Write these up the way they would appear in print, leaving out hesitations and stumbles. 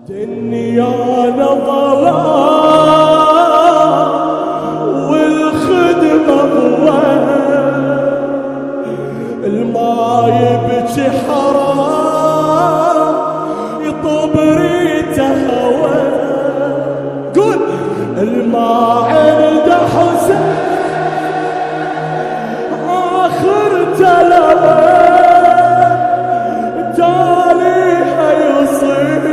دنيا نظلام والخدمة ضوى الماء يبكي حرام يطب ريته هوى قول الماء عند حسين آخر تلوى تاليها يصير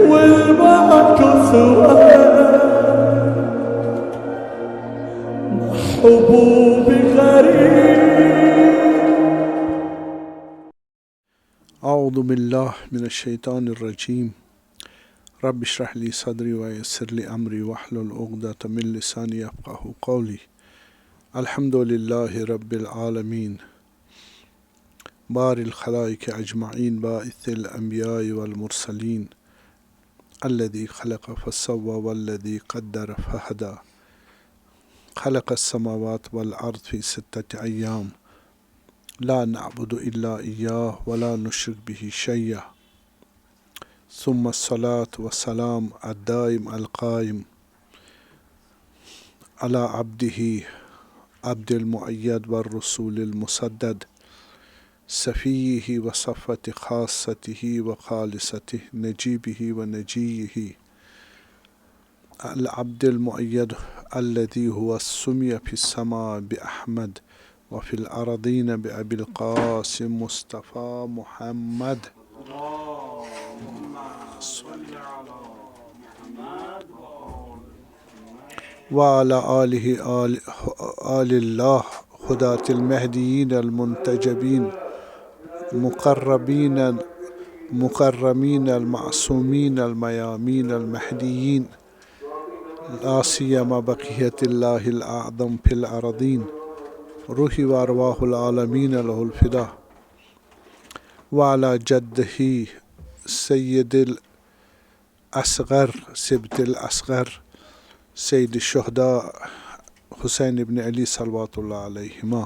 والماكو سوى محبوب غريب. أعوذ بالله من الشيطان الرجيم. رب اشرح لي صدري ويسر لي أمري واحلل عقدة من لساني يفقهوا قولي. الحمد لله رب العالمين بارئ الخلائق أجمعين باعث الأنبياء والمرسلين الذي خلق فسوى والذي قدر فهدى خلق السماوات والأرض في 6 أيام لا نعبد إلا إياه ولا نشرك به شيئا ثم الصلاة والسلام الدائم القائم على عبده عبد المؤيد والرسول المسدد سفيه وصفة خاصته وخالصته نجيبه ونجيه العبد المؤيد الذي هو سمي في السماء بأحمد وفي الأرضين بأبي القاسم مصطفى محمد. وعلى آل الله هداة المهديين المنتجبين مكرمين المعصومين الميامين المهديين لا سيما بقية الله الأعظم في الأرضين روحي وأرواح العالمين له الفداء. وعلى جده سيد الأصغر سبت الأصغر سيد الشهداء حسين بن علي صلوات الله عليهما.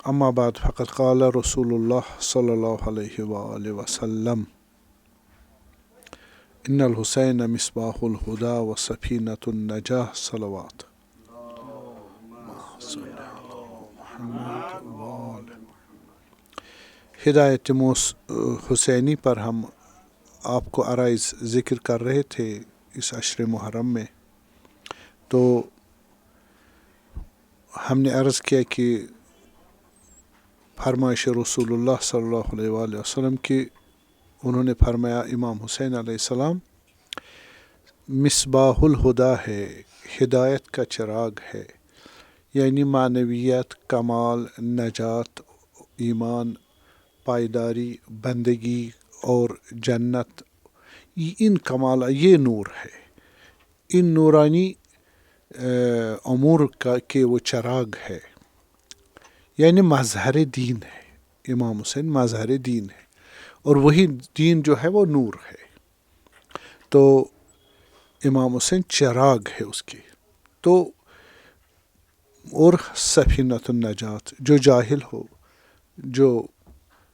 أما بعد فقد قال رسول الله صلى الله عليه وآله وسلم إن الحسين مصباح الهدى وسفينة النجاة صلوات. ہدایت حسینی پر ہم آپ کو عرائض ذکر کر رہے تھے اس عشر محرم میں. تو ہم نے عرض کیا کہ فرمائش رسول اللہ صلی اللہ علیہ وآلہ وسلم کی انہوں نے فرمایا امام حسین علیہ السلام مصباح الہدا ہے، ہدایت کا چراغ ہے، یعنی معنویت، کمال، نجات، ایمان، پائیداری، بندگی اور جنت، ان کمال یہ نور ہے، ان نورانی امور کا کہ وہ چراغ ہے، یعنی مظہر دین ہے. امام حسین مظہر دین ہے اور وہی دین جو ہے وہ نور ہے. تو امام حسین چراغ ہے اس کی. تو اور سفینۃ النجات، جو جاہل ہو، جو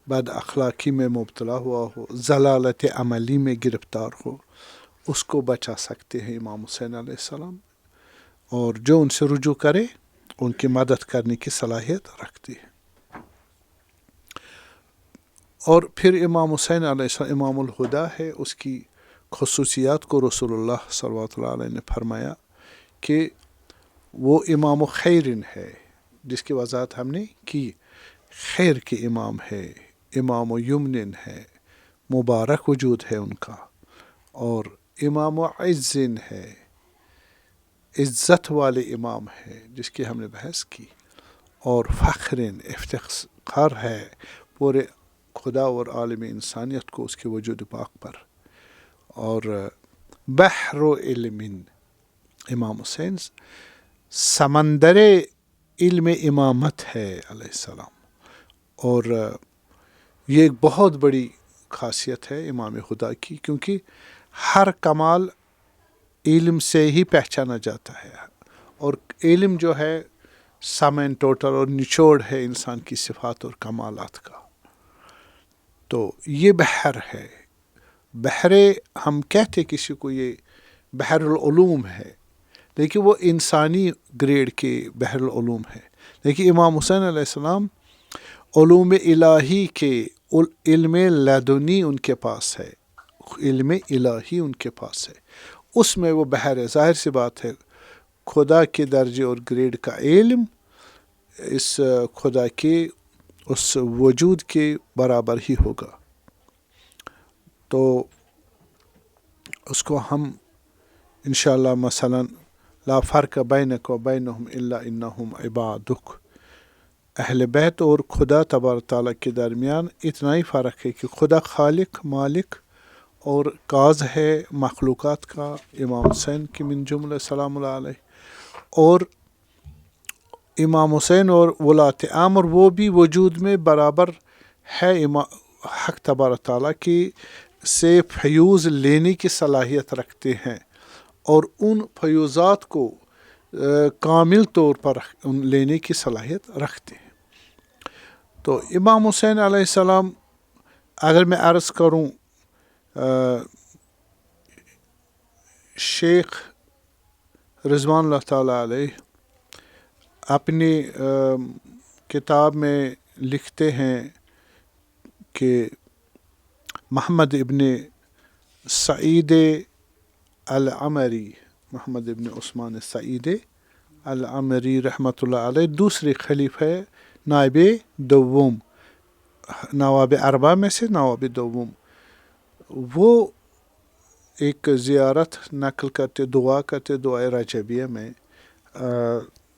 بد اخلاقی میں مبتلا ہوا ہو، ضلالت عملی میں گرفتار ہو، اس کو بچا سکتے ہیں امام حسین علیہ السلام، اور جو ان سے رجوع کرے ان کی مدد کرنے کی صلاحیت رکھتی ہے. اور پھر امام حسین علیہ السلام امام الہدا ہے. اس کی خصوصیات کو رسول اللہ صلی اللہ علیہ وسلم نے فرمایا کہ وہ امام خیرن ہے، جس کی وضاحت ہم نے کی. خیر کے امام ہے، امام یمنن ہے، مبارک وجود ہے ان کا. اور امام عزن ہے، عزت والے امام ہے، جس کی ہم نے بحث کی. اور فخرن، افتخار ہے پورے خدا اور عالم انسانیت کو اس کے وجود پاک پر. اور بحر و علم، امام حسین سمندر علم امامت ہے علیہ السلام. اور یہ ایک بہت بڑی خاصیت ہے امام خدا کی، کیونکہ ہر کمال علم سے ہی پہچانا جاتا ہے. اور علم جو ہے سم اینڈ ٹوٹل اور نچوڑ ہے انسان کی صفات اور کمالات کا. تو یہ بحر ہے. بحر ہم کہتے کسی کو یہ بحر العلوم ہے، لیکن وہ انسانی گریڈ کے بحر العلوم ہے. لیکن امام حسین علیہ السلام علوم الہی کے علم لدنی ان کے پاس ہے، علم الہی ان کے پاس ہے، اس میں وہ بحر ہے. ظاہر سی بات ہے خدا کے درجے اور گریڈ کا علم اس خدا کے اس وجود کے برابر ہی ہوگا. تو اس کو ہم انشاءاللہ مثلا لا فرق بینک و بینہم الا انہم عبادک، اہل بیت اور خدا تبارک تعالیٰ کے درمیان اتنا ہی فرق ہے کہ خدا خالق مالک اور کاز ہے مخلوقات کا، امام حسین کی من جملہ سلام اللہ علیہ. اور امام حسین اور ولات امر وہ بھی وجود میں برابر ہے حق تبارک تعالیٰ کی سے فیوز لینے کی صلاحیت رکھتے ہیں، اور ان فیوزات کو کامل طور پر لینے کی صلاحیت رکھتے ہیں. تو امام حسین علیہ السلام اگر میں عرض کروں شیخ رضوان اللہ تعالیٰ علیہ اپنی کتاب میں لکھتے ہیں کہ محمد ابن سعید العمری، محمد ابن عثمان سعید العمری رحمۃ اللہ علیہ دوسرے خلیفہ نائب دوم، نواب اربعہ میں سے نواب دوم، وہ ایک زیارت نقل کرتے، دعا کرتے، دعائے رجبیہ میں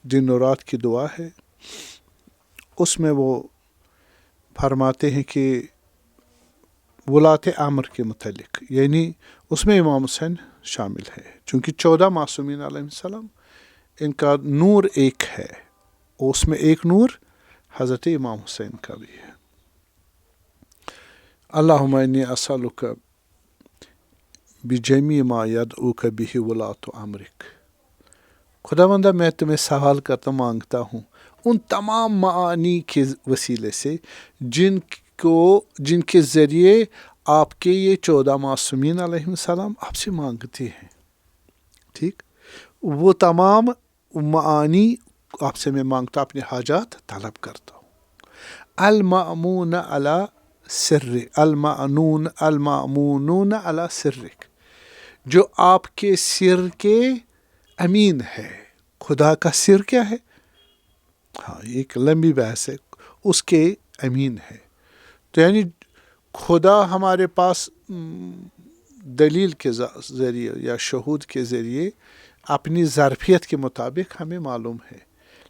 دن و رات کی دعا ہے. اس میں وہ فرماتے ہیں کہ ولات امر کے متعلق، یعنی اس میں امام حسین شامل ہے، چونکہ 14 معصومین علیہ السلام ان کا نور ایک ہے، اور اس میں ایک نور حضرت امام حسین کا بھی ہے. اللہم انی اسألک بجمیع ما یدعوک بہ ولات امرک، خداوندہ میں تمہیں سوال کرتا مانگتا ہوں ان تمام معانی کے وسیلے سے جن کے ذریعے آپ کے یہ 14 معصومین علیہ السلام آپ سے مانگتے ہیں. ٹھیک، وہ تمام معانی آپ سے میں مانگتا، اپنے حاجات طلب کرتا ہوں. المأمون علی سر، المأمونون علی سرک، جو آپ کے سر کے امین ہے. خدا کا سر کیا ہے؟ ہاں ایک لمبی بحث ہے، اس کے امین ہے. تو یعنی خدا ہمارے پاس دلیل کے ذریعے یا شہود کے ذریعے اپنی ظرفیت کے مطابق ہمیں معلوم ہے،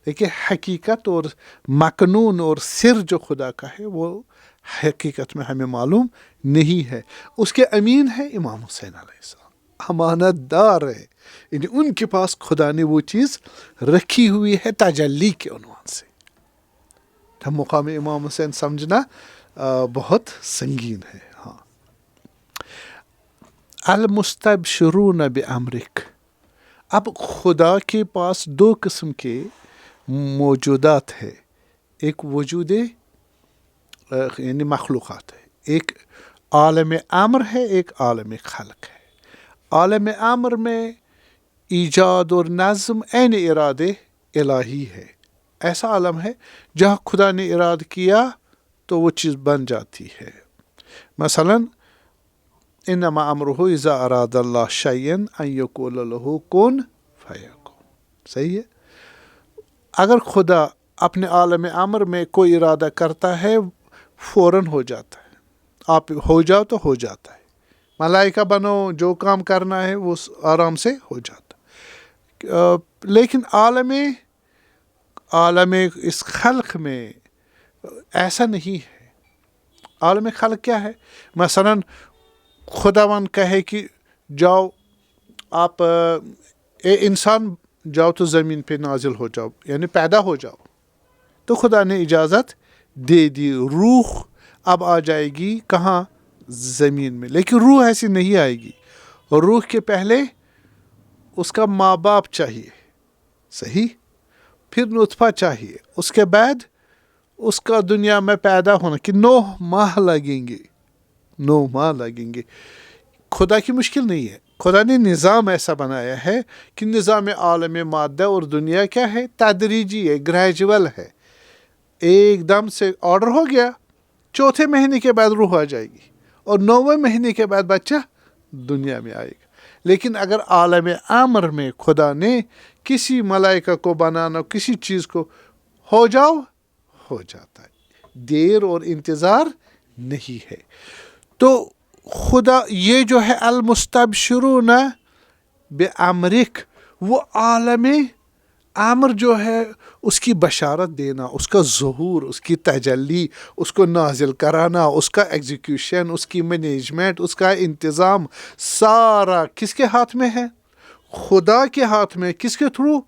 لیکن حقیقت اور مکنون اور سر جو خدا کا ہے وہ حقیقت میں ہمیں معلوم نہیں ہے. اس کے امین ہے امام حسین علیہ السلام، امانت دار ہے، یعنی ان کے پاس خدا نے وہ چیز رکھی ہوئی ہے تجلی کے عنوان سے. مقام امام حسین سمجھنا بہت سنگین ہے. ہاں، المستبشرون بامرک، اب خدا کے پاس 2 قسم کے موجودات ہے، ایک وجود یعنی مخلوقات ہے، ایک عالم امر ہے، ایک عالم خلق ہے. عالم امر میں ایجاد اور نظم عین اراد الہی ہے، ایسا عالم ہے جہاں خدا نے اراد کیا تو وہ چیز بن جاتی ہے. مثلا انما امرہ اذا اراد اللہ شیئا ان یقول لہ کن فیکون. صحیح ہے، اگر خدا اپنے عالم امر میں کوئی ارادہ کرتا ہے فوراً ہو جاتا ہے، آپ ہو جاؤ تو ہو جاتا ہے. ملائکہ بنو، جو کام کرنا ہے وہ آرام سے ہو جاتا. لیکن عالم اس خلق میں ایسا نہیں ہے. عالم خلق کیا ہے؟ مثلا خداوند کہے کہ جاؤ آپ انسان جاؤ تو زمین پہ نازل ہو جاؤ، یعنی پیدا ہو جاؤ، تو خدا نے اجازت دے دی، روح اب آ جائے گی کہاں؟ زمین میں. لیکن روح ایسی نہیں آئے گی، روح کے پہلے اس کا ماں باپ چاہیے، صحیح، پھر نطفہ چاہیے، اس کے بعد اس کا دنیا میں پیدا ہونا کہ 9 ماہ لگیں گے. 9 ماہ لگیں گے. خدا کی مشکل نہیں ہے. خدا نے نظام ایسا بنایا ہے کہ نظام عالم مادہ اور دنیا کیا ہے؟ تدریجی ہے، گریجول ہے. ایک دم سے آرڈر ہو گیا، 4تھے مہینے کے بعد روح آ جائے گی اور 9ویں مہینے کے بعد بچہ دنیا میں آئے گا. لیکن اگر عالم امر میں خدا نے کسی ملائکہ کو بنانا، کسی چیز کو ہو جاؤ، ہو جاتا ہے. دیر اور انتظار نہیں ہے. تو خدا یہ جو ہے المستبشرون بامرک، وہ عالم امر جو ہے اس کی بشارت دینا، اس کا ظہور، اس کی تجلی، اس کو نازل کرانا، اس کا ایگزیکیوشن، اس کی مینجمنٹ، اس کا انتظام سارا کس کے ہاتھ میں ہے؟ خدا کے ہاتھ میں. کس کے تھرو؟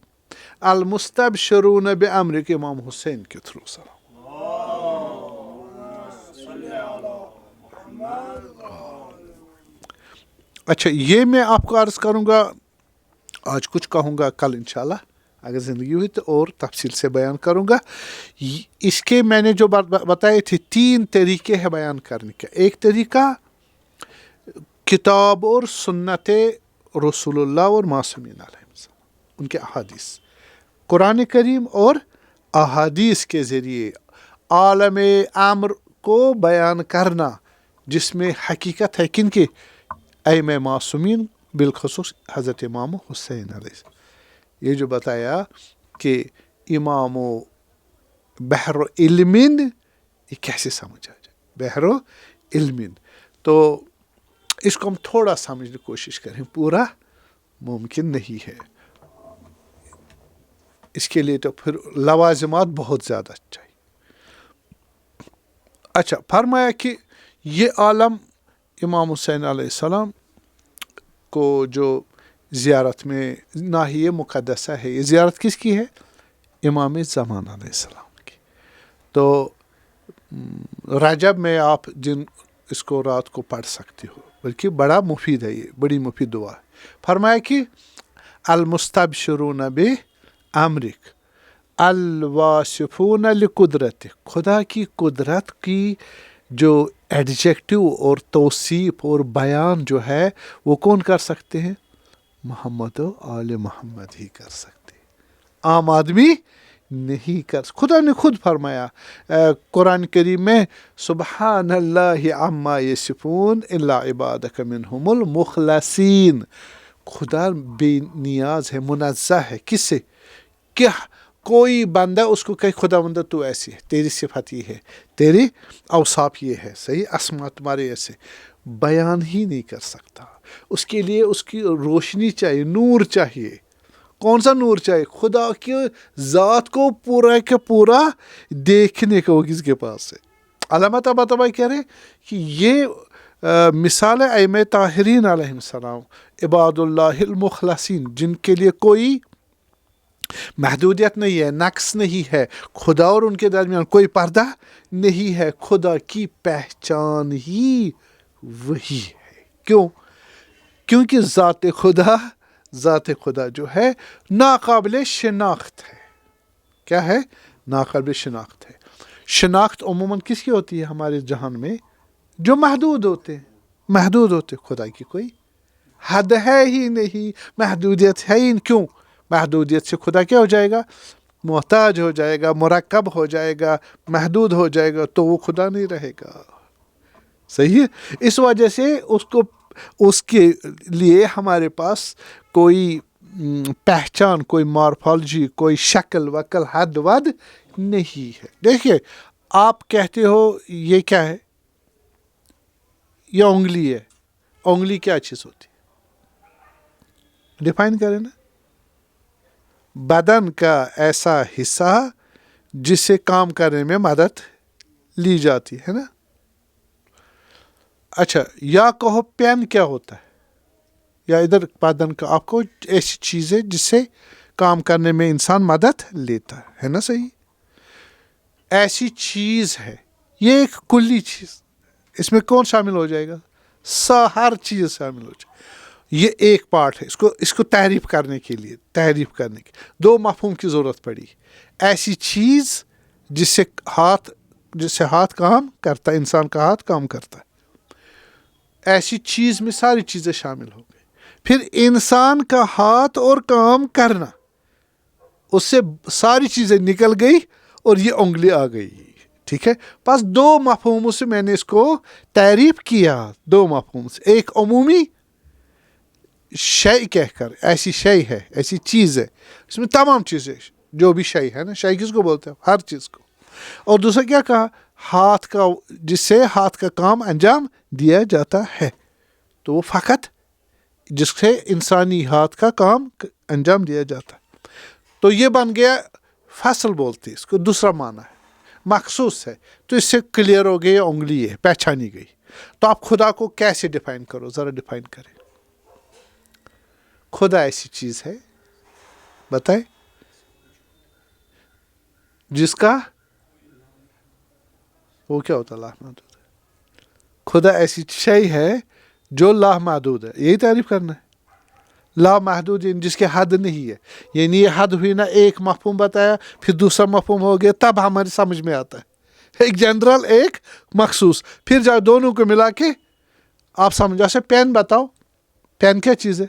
المستبشرون بامرک، امام حسین کے تھرو. اچھا، یہ میں آپ کو عرض کروں گا، آج کچھ کہوں گا، کل انشاءاللہ اگر زندگی ہوئی تو اور تفصیل سے بیان کروں گا. اس کے میں نے جو بات بتائی تھی، 3 طریقے ہیں بیان کرنے کے. ایک طریقہ کتاب اور سنت رسول اللہ اور معصومین علیہ السلام، ان کے احادیث، قرآن کریم اور احادیث کے ذریعے عالم امر کو بیان کرنا، جس میں حقیقت ہے کن کے؟ ائمہ معصومین، بالخصوص حضرت امام حسین علیہ السلام. یہ جو بتایا کہ امام و بحر و علمین، یہ کیسے سمجھ آ جائے؟ بحر و علمین. تو اس کو ہم تھوڑا سمجھنے کی کوشش کریں، پورا ممکن نہیں ہے. اس کے لیے تو پھر لوازمات بہت زیادہ چاہیے. اچھا، فرمایا کہ یہ عالم امام حسین علیہ السلام کو جو زیارت میں ناحیہ مقدسہ ہے، یہ زیارت کس کی ہے؟ امام زمان علیہ السلام کی. تو رجب میں آپ اس کو رات کو پڑھ سکتے ہو، بلکہ بڑا مفید ہے، یہ بڑی مفید دعا ہے. فرمایا کہ المستبشرون بامرک الواصفون لقدرت، خدا کی قدرت کی جو ایڈجیکٹو اور توصیف اور بیان جو ہے وہ کون کر سکتے ہیں؟ محمد و آل محمد ہی کر سکتے ہیں، عام آدمی نہیں کر. خدا نے خود فرمایا قرآن کریم میں، سبحان اللہ عما یصفون الا عبادک منہم المخلصین. خدا بے نیاز ہے، منزہ ہے. کس سے؟ کہ کوئی بندہ اس کو کہ خدا بندہ تو ایسی ہے، تیری صفت یہ ہے، تیری اوصاف یہ ہے، صحیح اسماء تمہارے ایسے، بیان ہی نہیں کر سکتا. اس کے لیے اس کی روشنی چاہیے، نور چاہیے. کون سا نور چاہیے؟ خدا کی ذات کو پورا کے پورا دیکھنے کا وہ کس کے پاس ہے. علامہ طباطبائی کہہ رہے کہ یہ مثال ائمہ طاہرین علیہ السلام، عباد اللہ المخلصین، جن کے لیے کوئی محدودیت نہیں ہے، نقص نہیں ہے، خدا اور ان کے درمیان کوئی پردہ نہیں ہے. خدا کی پہچان ہی وہی ہے. کیوں؟ کیونکہ ذات خدا جو ہے ناقابل شناخت ہے. کیا ہے؟ ناقابل شناخت ہے. شناخت عموماً کس کی ہوتی ہے ہمارے جہان میں؟ جو محدود ہوتے ہیں. محدود ہوتے. خدا کی کوئی حد ہے ہی نہیں، محدودیت ہے ہی. کیوں؟ محدودیت سے خدا کیا ہو جائے گا؟ محتاج ہو جائے گا، مرکب ہو جائے گا، محدود ہو جائے گا، تو وہ خدا نہیں رہے گا. صحیح ہے. اس وجہ سے اس کے لیے ہمارے پاس کوئی پہچان، کوئی مارفالوجی، کوئی شکل وکل، حد ود نہیں ہے. دیکھیے، آپ کہتے ہو یہ کیا ہے؟ یہ انگلی ہے. انگلی کیا چیز ہوتی ہے؟ ڈیفائن کریں نا. بدن کا ایسا حصہ جس سے کام کرنے میں مدد لی جاتی ہے نا. اچھا، یا کہو پین کیا ہوتا ہے؟ یا ادھر بدن کا، آپ کو ایسی چیز ہے جس سے کام کرنے میں انسان مدد لیتا ہے نا. صحیح. ایسی چیز ہے، یہ ایک کلی چیز. اس میں کون شامل ہو جائے گا؟ ہر چیز شامل ہو جائے. یہ ایک پارٹ ہے. اس کو تعریف کرنے کے لیے، دو مفہوم کی ضرورت پڑی. ایسی چیز جس سے ہاتھ کام کرتا ہے، انسان کا ہاتھ کام کرتا ہے. ایسی چیز میں ساری چیزیں شامل ہو گئی. پھر انسان کا ہاتھ اور کام کرنا, اس سے ساری چیزیں نکل گئی اور یہ انگلی آ گئی. ٹھیک ہے, بس دو مفہوموں سے میں نے اس کو تعریف کیا, دو مفہوم سے. ایک عمومی شے کہہ کر, ایسی شے ہے, ایسی چیز ہے, اس میں تمام چیزیں جو بھی شے ہے نا, شے کس کو بولتے ہیں, ہر چیز کو. اور دوسرا کیا کہا, ہاتھ کا, جس سے ہاتھ کا کام انجام دیا جاتا ہے. تو وہ فقط جس سے انسانی ہاتھ کا کام انجام دیا جاتا ہے. تو یہ بن گیا فصل بولتے, اس کو دوسرا معنی ہے, مخصوص ہے. تو اس سے کلیئر ہو گئی, انگلی ہے, پہچانی گئی. تو آپ خدا کو کیسے ڈیفائن کرو, ذرا ڈیفائن کریں. خدا ایسی چیز ہے, بتائیں, جس کا وہ کیا ہوتا ہے, لامحدود ہے. خدا ایسی شے ہے جو لامحدود ہے, یہی تعریف کرنا ہے. لامحدود یعنی جس کے حد نہیں ہے. یعنی یہ حد ہوئی نا, ایک مفہوم بتایا, پھر دوسرا مفہوم ہو گیا, تب ہماری سمجھ میں آتا ہے. ایک جنرل, ایک مخصوص, پھر جب دونوں کو ملا کے آپ سمجھ. جیسے پین بتاؤ, پین کیا چیز ہے؟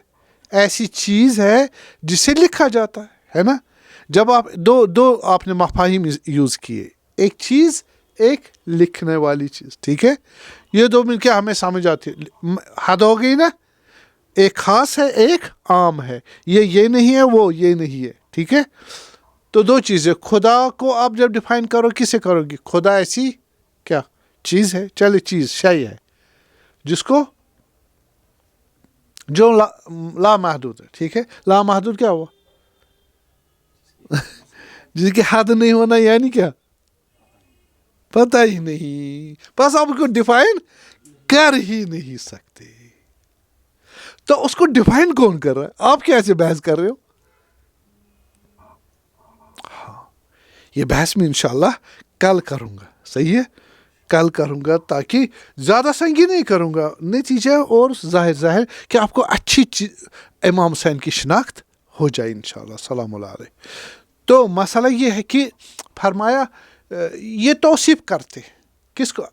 ایسی چیز ہے جس سے لکھا جاتا ہے نا. جب آپ دو آپ نے مفاہیم یوز کیے, ایک چیز, ایک لکھنے والی چیز. ٹھیک ہے, یہ دو مل کے ہمیں سمجھ آتی ہے. حد ہو گئی نا, ایک خاص ہے, ایک عام ہے. یہ نہیں ہے, وہ یہ نہیں ہے. ٹھیک ہے, تو دو چیزیں. خدا کو آپ جب ڈیفائن کرو, کسے کرو گی؟ خدا ایسی کیا چیز ہے, چلے چیز, شے ہے, جس کو جو لامحدود ہے. ٹھیک ہے, لامحدود کیا ہوا؟ جس کی حد نہیں ہونا, یعنی کیا, پتہ ہی نہیں, بس آپ کو ڈیفائن کر ہی نہیں سکتے. تو اس کو ڈیفائن کون کر رہا ہے؟ آپ کیسے بحث کر رہے ہو؟ ہاں, یہ بحث میں انشاءاللہ کل کروں گا. صحیح ہے, کل کروں گا, تاکہ زیادہ سنگین نہیں کروں گا. نتیجہ اور ظاہر کہ آپ کو اچھی امام حسین کی شناخت ہو جائے انشاءاللہ. سلام اللہ علیہ. تو مسئلہ یہ ہے کہ فرمایا یہ توصیف کرتے, کس کو؟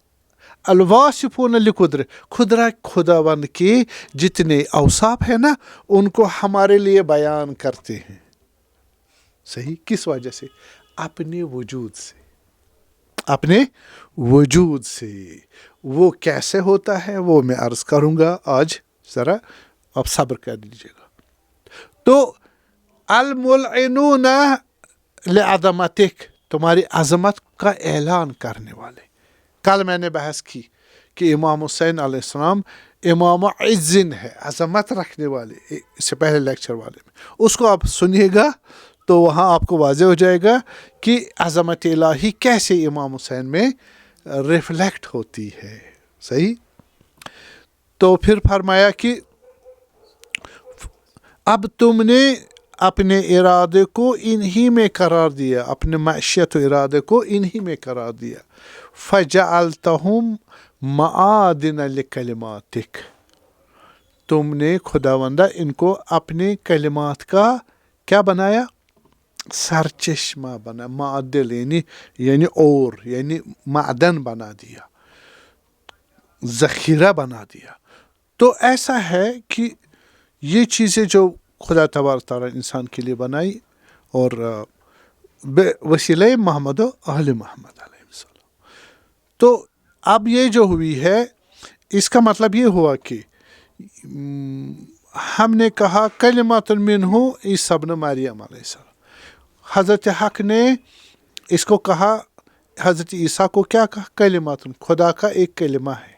الواصفون لقدرہ, خداوند کے جتنے اوصاف ہیں نا, ان کو ہمارے لیے بیان کرتے ہیں. صحیح, کس وجہ سے؟ اپنے وجود سے. اپنے وجود سے. وہ کیسے ہوتا ہے وہ میں عرض کروں گا آج, ذرا آپ صبر کر دیجیے گا. تو الملعنون لعظمتک, تمہاری عظمت کا اعلان کرنے والے. کل میں نے بحث کی کہ امام حسین علیہ السلام امام عزن ہے, عظمت رکھنے والے. اس سے پہلے لیکچر والے میں اس کو آپ سنیے گا, تو وہاں آپ کو واضح ہو جائے گا کہ عظمت الہی کیسے امام حسین میں ریفلیکٹ ہوتی ہے. صحیح. تو پھر فرمایا کہ اب تم نے اپنے ارادے کو انہی میں قرار دیا, اپنے معیشت و ارادے کو انہی میں قرار دیا. فجعلتہم معادن لکلماتک, تم نے خداوندہ ان کو اپنے کلمات کا کیا بنایا؟ سرچشمہ بنا. معدل یعنی اور, یعنی معدن بنا دیا, ذخیرہ بنا دیا. تو ایسا ہے کہ یہ چیزیں جو خدا تبارک تعالیٰ انسان کے لیے بنائی, اور وسیلہ محمد و اہل محمد علیہ السلام. تو اب یہ جو ہوئی ہے, اس کا مطلب یہ ہوا کہ ہم نے کہا کلمات منہ عیسی ابن مریم علیہ السلام. حضرت حق نے اس کو کہا, حضرت عیسیٰ کو کیا کہا؟ کلمات, خدا کا ایک کلمہ ہے.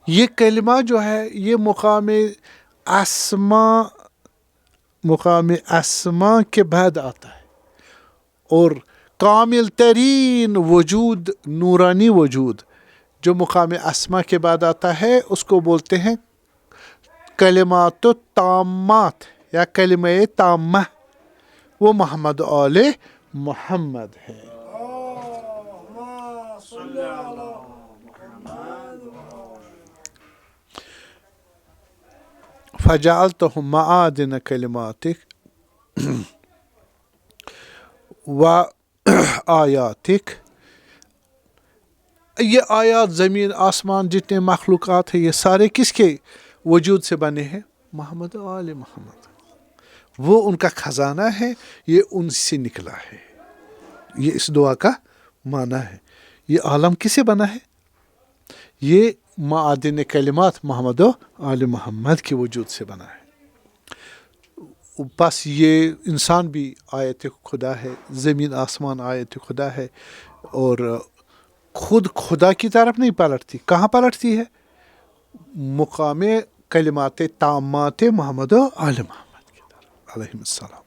یہ کلمہ جو ہے یہ مقام اسما کے بعد آتا ہے, اور کامل ترین وجود, نورانی وجود جو مقام اسما کے بعد آتا ہے, اس کو بولتے ہیں کلمات التامات یا کلمہ تامہ. وہ محمد آل محمد ہے. فجعلتهم معادن کلماتک و آیاتک, یہ آیات زمین آسمان جتنے مخلوقات ہیں یہ سارے کس کے وجود سے بنے ہیں؟ محمد و آل محمد. وہ ان کا خزانہ ہے، یہ ان سے نکلا ہے. یہ اس دعا کا معنی ہے. یہ عالم کس سے بنا ہے؟ یہ معادن کلمات محمد و آل محمد کے وجود سے بنا ہے. بس یہ انسان بھی آیت خدا ہے، زمین آسمان آیت خدا ہے، اور خود خدا کی طرف نہیں پلٹتی. کہاں پلٹتی ہے؟ مقام کلمات تامات محمد و آل محمد کی طرف علیہ السلام.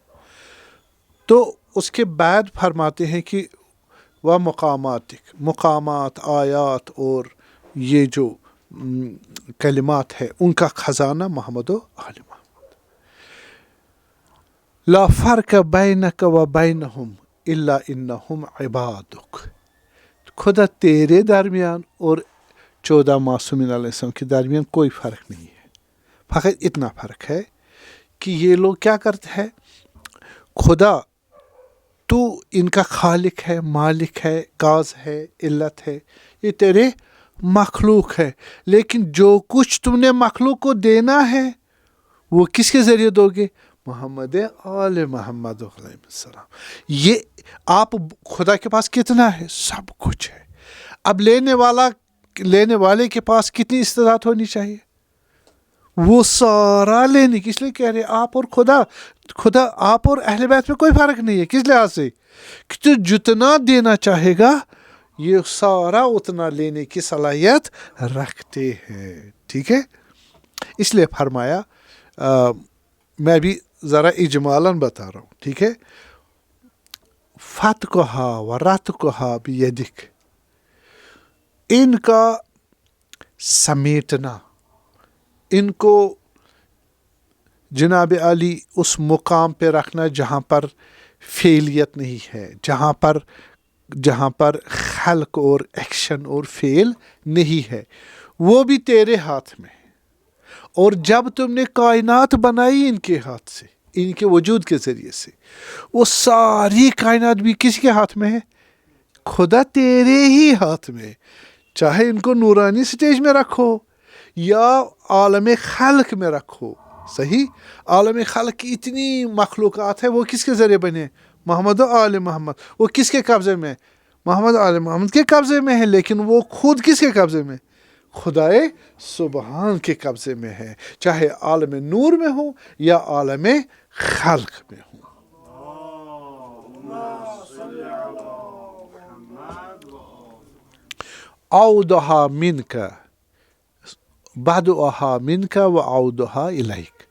تو اس کے بعد فرماتے ہیں کہ وہ مقامات آیات اور یہ جو کلمات ہے ان کا خزانہ محمد و آل محمد. لا فرق بینک و بینہم الا انہم عبادک. خدا تیرے درمیان اور 14 معصومین علیہ السلام کے درمیان کوئی فرق نہیں ہے. فقط اتنا فرق ہے کہ یہ لوگ کیا کرتے ہیں، خدا تو ان کا خالق ہے، مالک ہے، کاز ہے، علت ہے، یہ تیرے مخلوق ہے، لیکن جو کچھ تم نے مخلوق کو دینا ہے وہ کس کے ذریعے دو گے؟ محمد آل محمد علیہ السلام. یہ آپ خدا کے پاس کتنا ہے؟ سب کچھ ہے. اب لینے والے کے پاس کتنی استطاعت ہونی چاہیے؟ وہ سارا لینے کی. اس لیے کہہ رہے آپ اور خدا آپ اور اہل بیت میں کوئی فرق نہیں ہے. کس لحاظ سے؟ کہ تو جتنا دینا چاہے گا یہ سارا اتنا لینے کی صلاحیت رکھتے ہیں. ٹھیک ہے، اس لیے فرمایا میں بھی ذرا اجمالاً بتا رہا ہوں. ٹھیک ہے، فتقہا و رتقہا بیدک، ان کا سمیٹنا، ان کو جناب علی اس مقام پہ رکھنا جہاں پر فعلیت نہیں ہے، جہاں پر خلق اور ایکشن اور فعل نہیں ہے، وہ بھی تیرے ہاتھ میں ہے. اور جب تم نے کائنات بنائی ان کے ہاتھ سے، ان کے وجود کے ذریعے سے، وہ ساری کائنات بھی کس کے ہاتھ میں ہے؟ خدا تیرے ہی ہاتھ میں. چاہے ان کو نورانی سٹیج میں رکھو یا عالم خلق میں رکھو. صحیح، عالم خلق کی اتنی مخلوقات ہے، وہ کس کے ذریعے بنے؟ محمد و آل محمد. وہ کس کے قبضے میں؟ محمد آل محمد کے قبضے میں ہے، لیکن وہ خود کس کے قبضے میں؟ خدائے سبحان کے قبضے میں ہے، چاہے عالم نور میں ہو یا عالم خلق میں ہو. عودہا منک بدؤہا منک و عودہا الیک.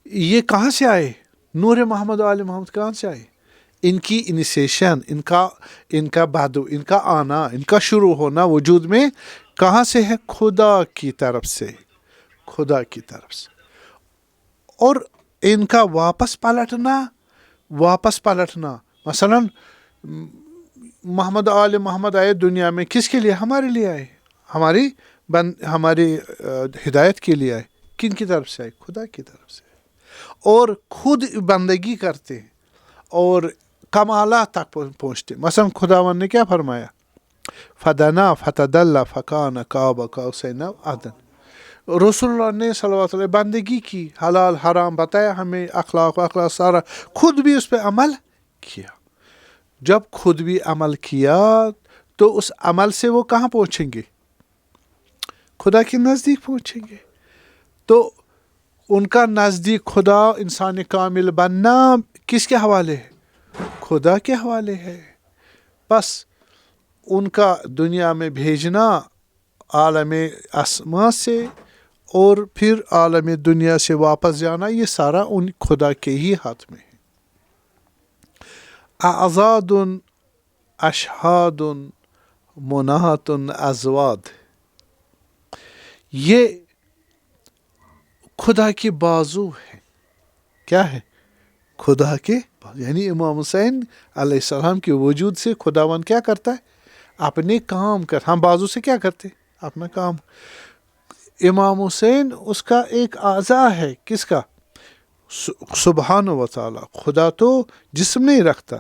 یہ کہاں سے آئے؟ نور محمد و آل محمد کہاں سے آئے؟ ان کی انیشیشن، ان کا بدو، ان کا آنا، ان کا شروع ہونا وجود میں کہاں سے ہے؟ خدا کی طرف سے. خدا کی طرف سے. اور ان کا واپس پلٹنا مثلا محمد آل محمد آئے دنیا میں کس کے لیے؟ ہمارے لیے آئے، ہماری ہدایت کے لیے آئے. کن کی طرف سے آئے؟ خدا کی طرف سے. اور خود بندگی کرتے اور کمالات تک پہنچتے. مثلا خداوند نے کیا فرمایا؟ فدنا فتدلّ فکان قاب قوسین او ادنی. رسول اللہ نے صلوات اللہ بندگی کی، حلال حرام بتایا ہمیں، اخلاق سارا، خود بھی اس پہ عمل کیا. جب خود بھی عمل کیا تو اس عمل سے وہ کہاں پہنچیں گے؟ خدا کے نزدیک پہنچیں گے. تو ان کا نزدیک خدا، انسان کامل بننا کس کے حوالے ہے؟ خدا کے حوالے ہے. بس ان کا دنیا میں بھیجنا عالم اسما سے اور پھر عالم دنیا سے واپس جانا، یہ سارا ان خدا کے ہی ہاتھ میں ہے. اعضاد اشہاد مناہت ازواد، یہ خدا کے بازو ہے. کیا ہے؟ خدا کے بازو. یعنی امام حسین علیہ السلام کے وجود سے خداوند کیا کرتا ہے؟ اپنے کام کرتا. ہم بازو سے کیا کرتے؟ اپنا کام. امام حسین اس کا ایک اعضا ہے. کس کا؟ سبحانہ و تعالی. خدا تو جسم نہیں رکھتا،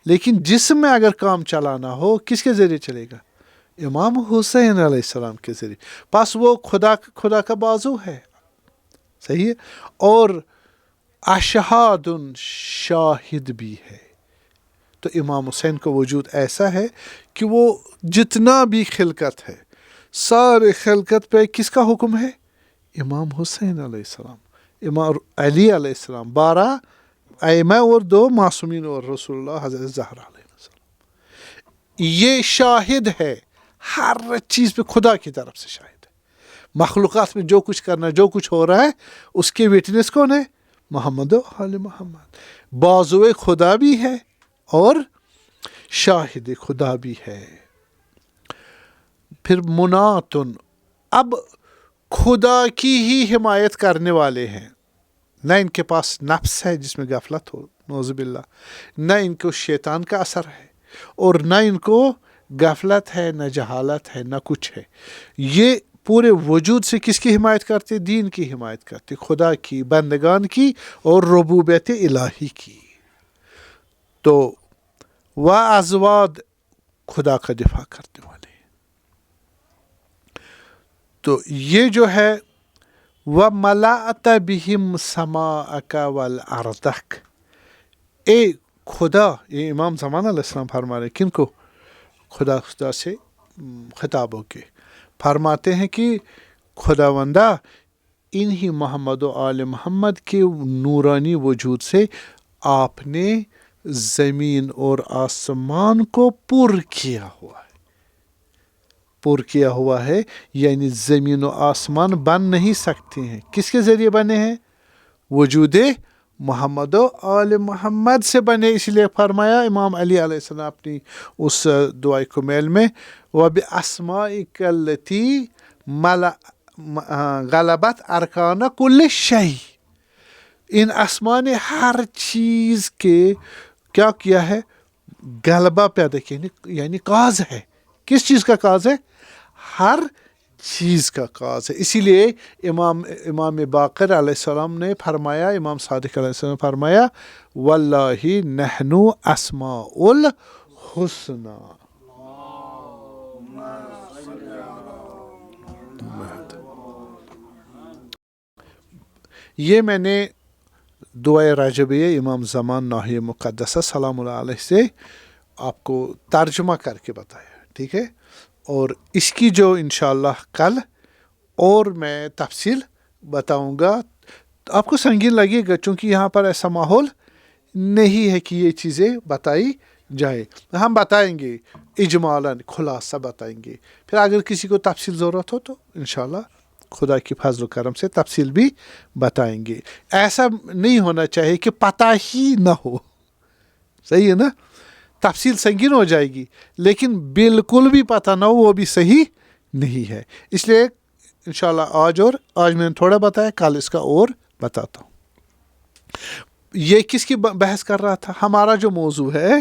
لیکن جسم میں اگر کام چلانا ہو کس کے ذریعے چلے گا؟ امام حسین علیہ السلام کے ذریعے. بس وہ خدا کا بازو ہے. صحیح ہے. اور اشہاد شاہد بھی ہے. تو امام حسین کا وجود ایسا ہے کہ وہ جتنا بھی خلقت ہے سارے خلقت پہ کس کا حکم ہے؟ امام حسین علیہ السلام، امام علی علیہ السلام، 12 ائمہ اور 2 معصومین اور رسول اللہ حضرت زہرا علیہ السلام. یہ شاہد ہے ہر چیز پہ، خدا کی طرف سے شاہد ہے. مخلوقات میں جو کچھ کرنا، جو کچھ ہو رہا ہے، اس کے وٹنس کون ہے؟ محمد و آل محمد. بازو خدا بھی ہے اور شاہد خدا بھی ہے. پھر مناتن، اب خدا کی ہی حمایت کرنے والے ہیں. نہ ان کے پاس نفس ہے جس میں غفلت ہو، نعوذ باللہ، نہ ان کو شیطان کا اثر ہے، اور نہ ان کو غفلت ہے، نہ جہالت ہے، نہ کچھ ہے. یہ پورے وجود سے کس کی حمایت کرتے؟ دین کی حمایت کرتے، خدا کی، بندگان کی اور ربوبیت الہی کی. تو ازواد خدا کا دفاع کرنے والے. تو یہ جو ہے وَمَلَأْتَ بِهِمْ سَمَاءَكَ وَالْأَرْضَكَ. اے خدا، یہ امام زمان علیہ السلام فرما رہے. کن کو؟ خدا سے خطاب ہو کے فرماتے ہیں کہ خداوندہ، انہی محمد و آل محمد کے نورانی وجود سے آپ نے زمین اور آسمان کو پر کیا ہوا ہے. پر کیا ہوا ہے یعنی زمین و آسمان بن نہیں سکتے ہیں. کس کے ذریعے بنے ہیں؟ وجود محمد و آل محمد سے بنے. اس لیے فرمایا امام علی علیہ السلام اپنی اس دعائے کمیل میں وَبِأَسْمَائِكَ الَّتِي غَلَبَتْ أَرْكَانَ كُلِّ شَيْءٍ. ان اسماء نے ہر چیز کے کیا کیا ہے؟ غلبہ پیدا کیا، یعنی کاز ہے. کس چیز کا کاز ہے؟ ہر چیز کا کاز ہے. اسی لیے امام باقر علیہ السلام نے فرمایا، امام صادق علیہ السلام نے فرمایا واللہ نحن اسماء الحسنى. یہ میں نے دعائے رجبیہ امام زمان ناحیہ مقدسہ سلام اللہ علیہ سے آپ کو ترجمہ کر کے بتایا. ٹھیک ہے. اور اس کی جو انشاءاللہ کل اور میں تفصیل بتاؤں گا. آپ کو سنگین لگے گا چونکہ یہاں پر ایسا ماحول نہیں ہے کہ یہ چیزیں بتائی جائے. ہم بتائیں گے اجمالاً، خلاصہ بتائیں گے. پھر اگر کسی کو تفصیل ضرورت ہو تو انشاءاللہ خدا کی فضل و کرم سے تفصیل بھی بتائیں گے. ایسا نہیں ہونا چاہیے کہ پتہ ہی نہ ہو. صحیح ہے نا؟ تفصیل سنگین ہو جائے گی لیکن بالکل بھی پتہ نہ ہو، وہ بھی صحیح نہیں ہے. اس لیے انشاءاللہ آج میں نے تھوڑا بتایا، کل اس کا اور بتاتا ہوں. یہ کس کی بحث کر رہا تھا؟ ہمارا جو موضوع ہے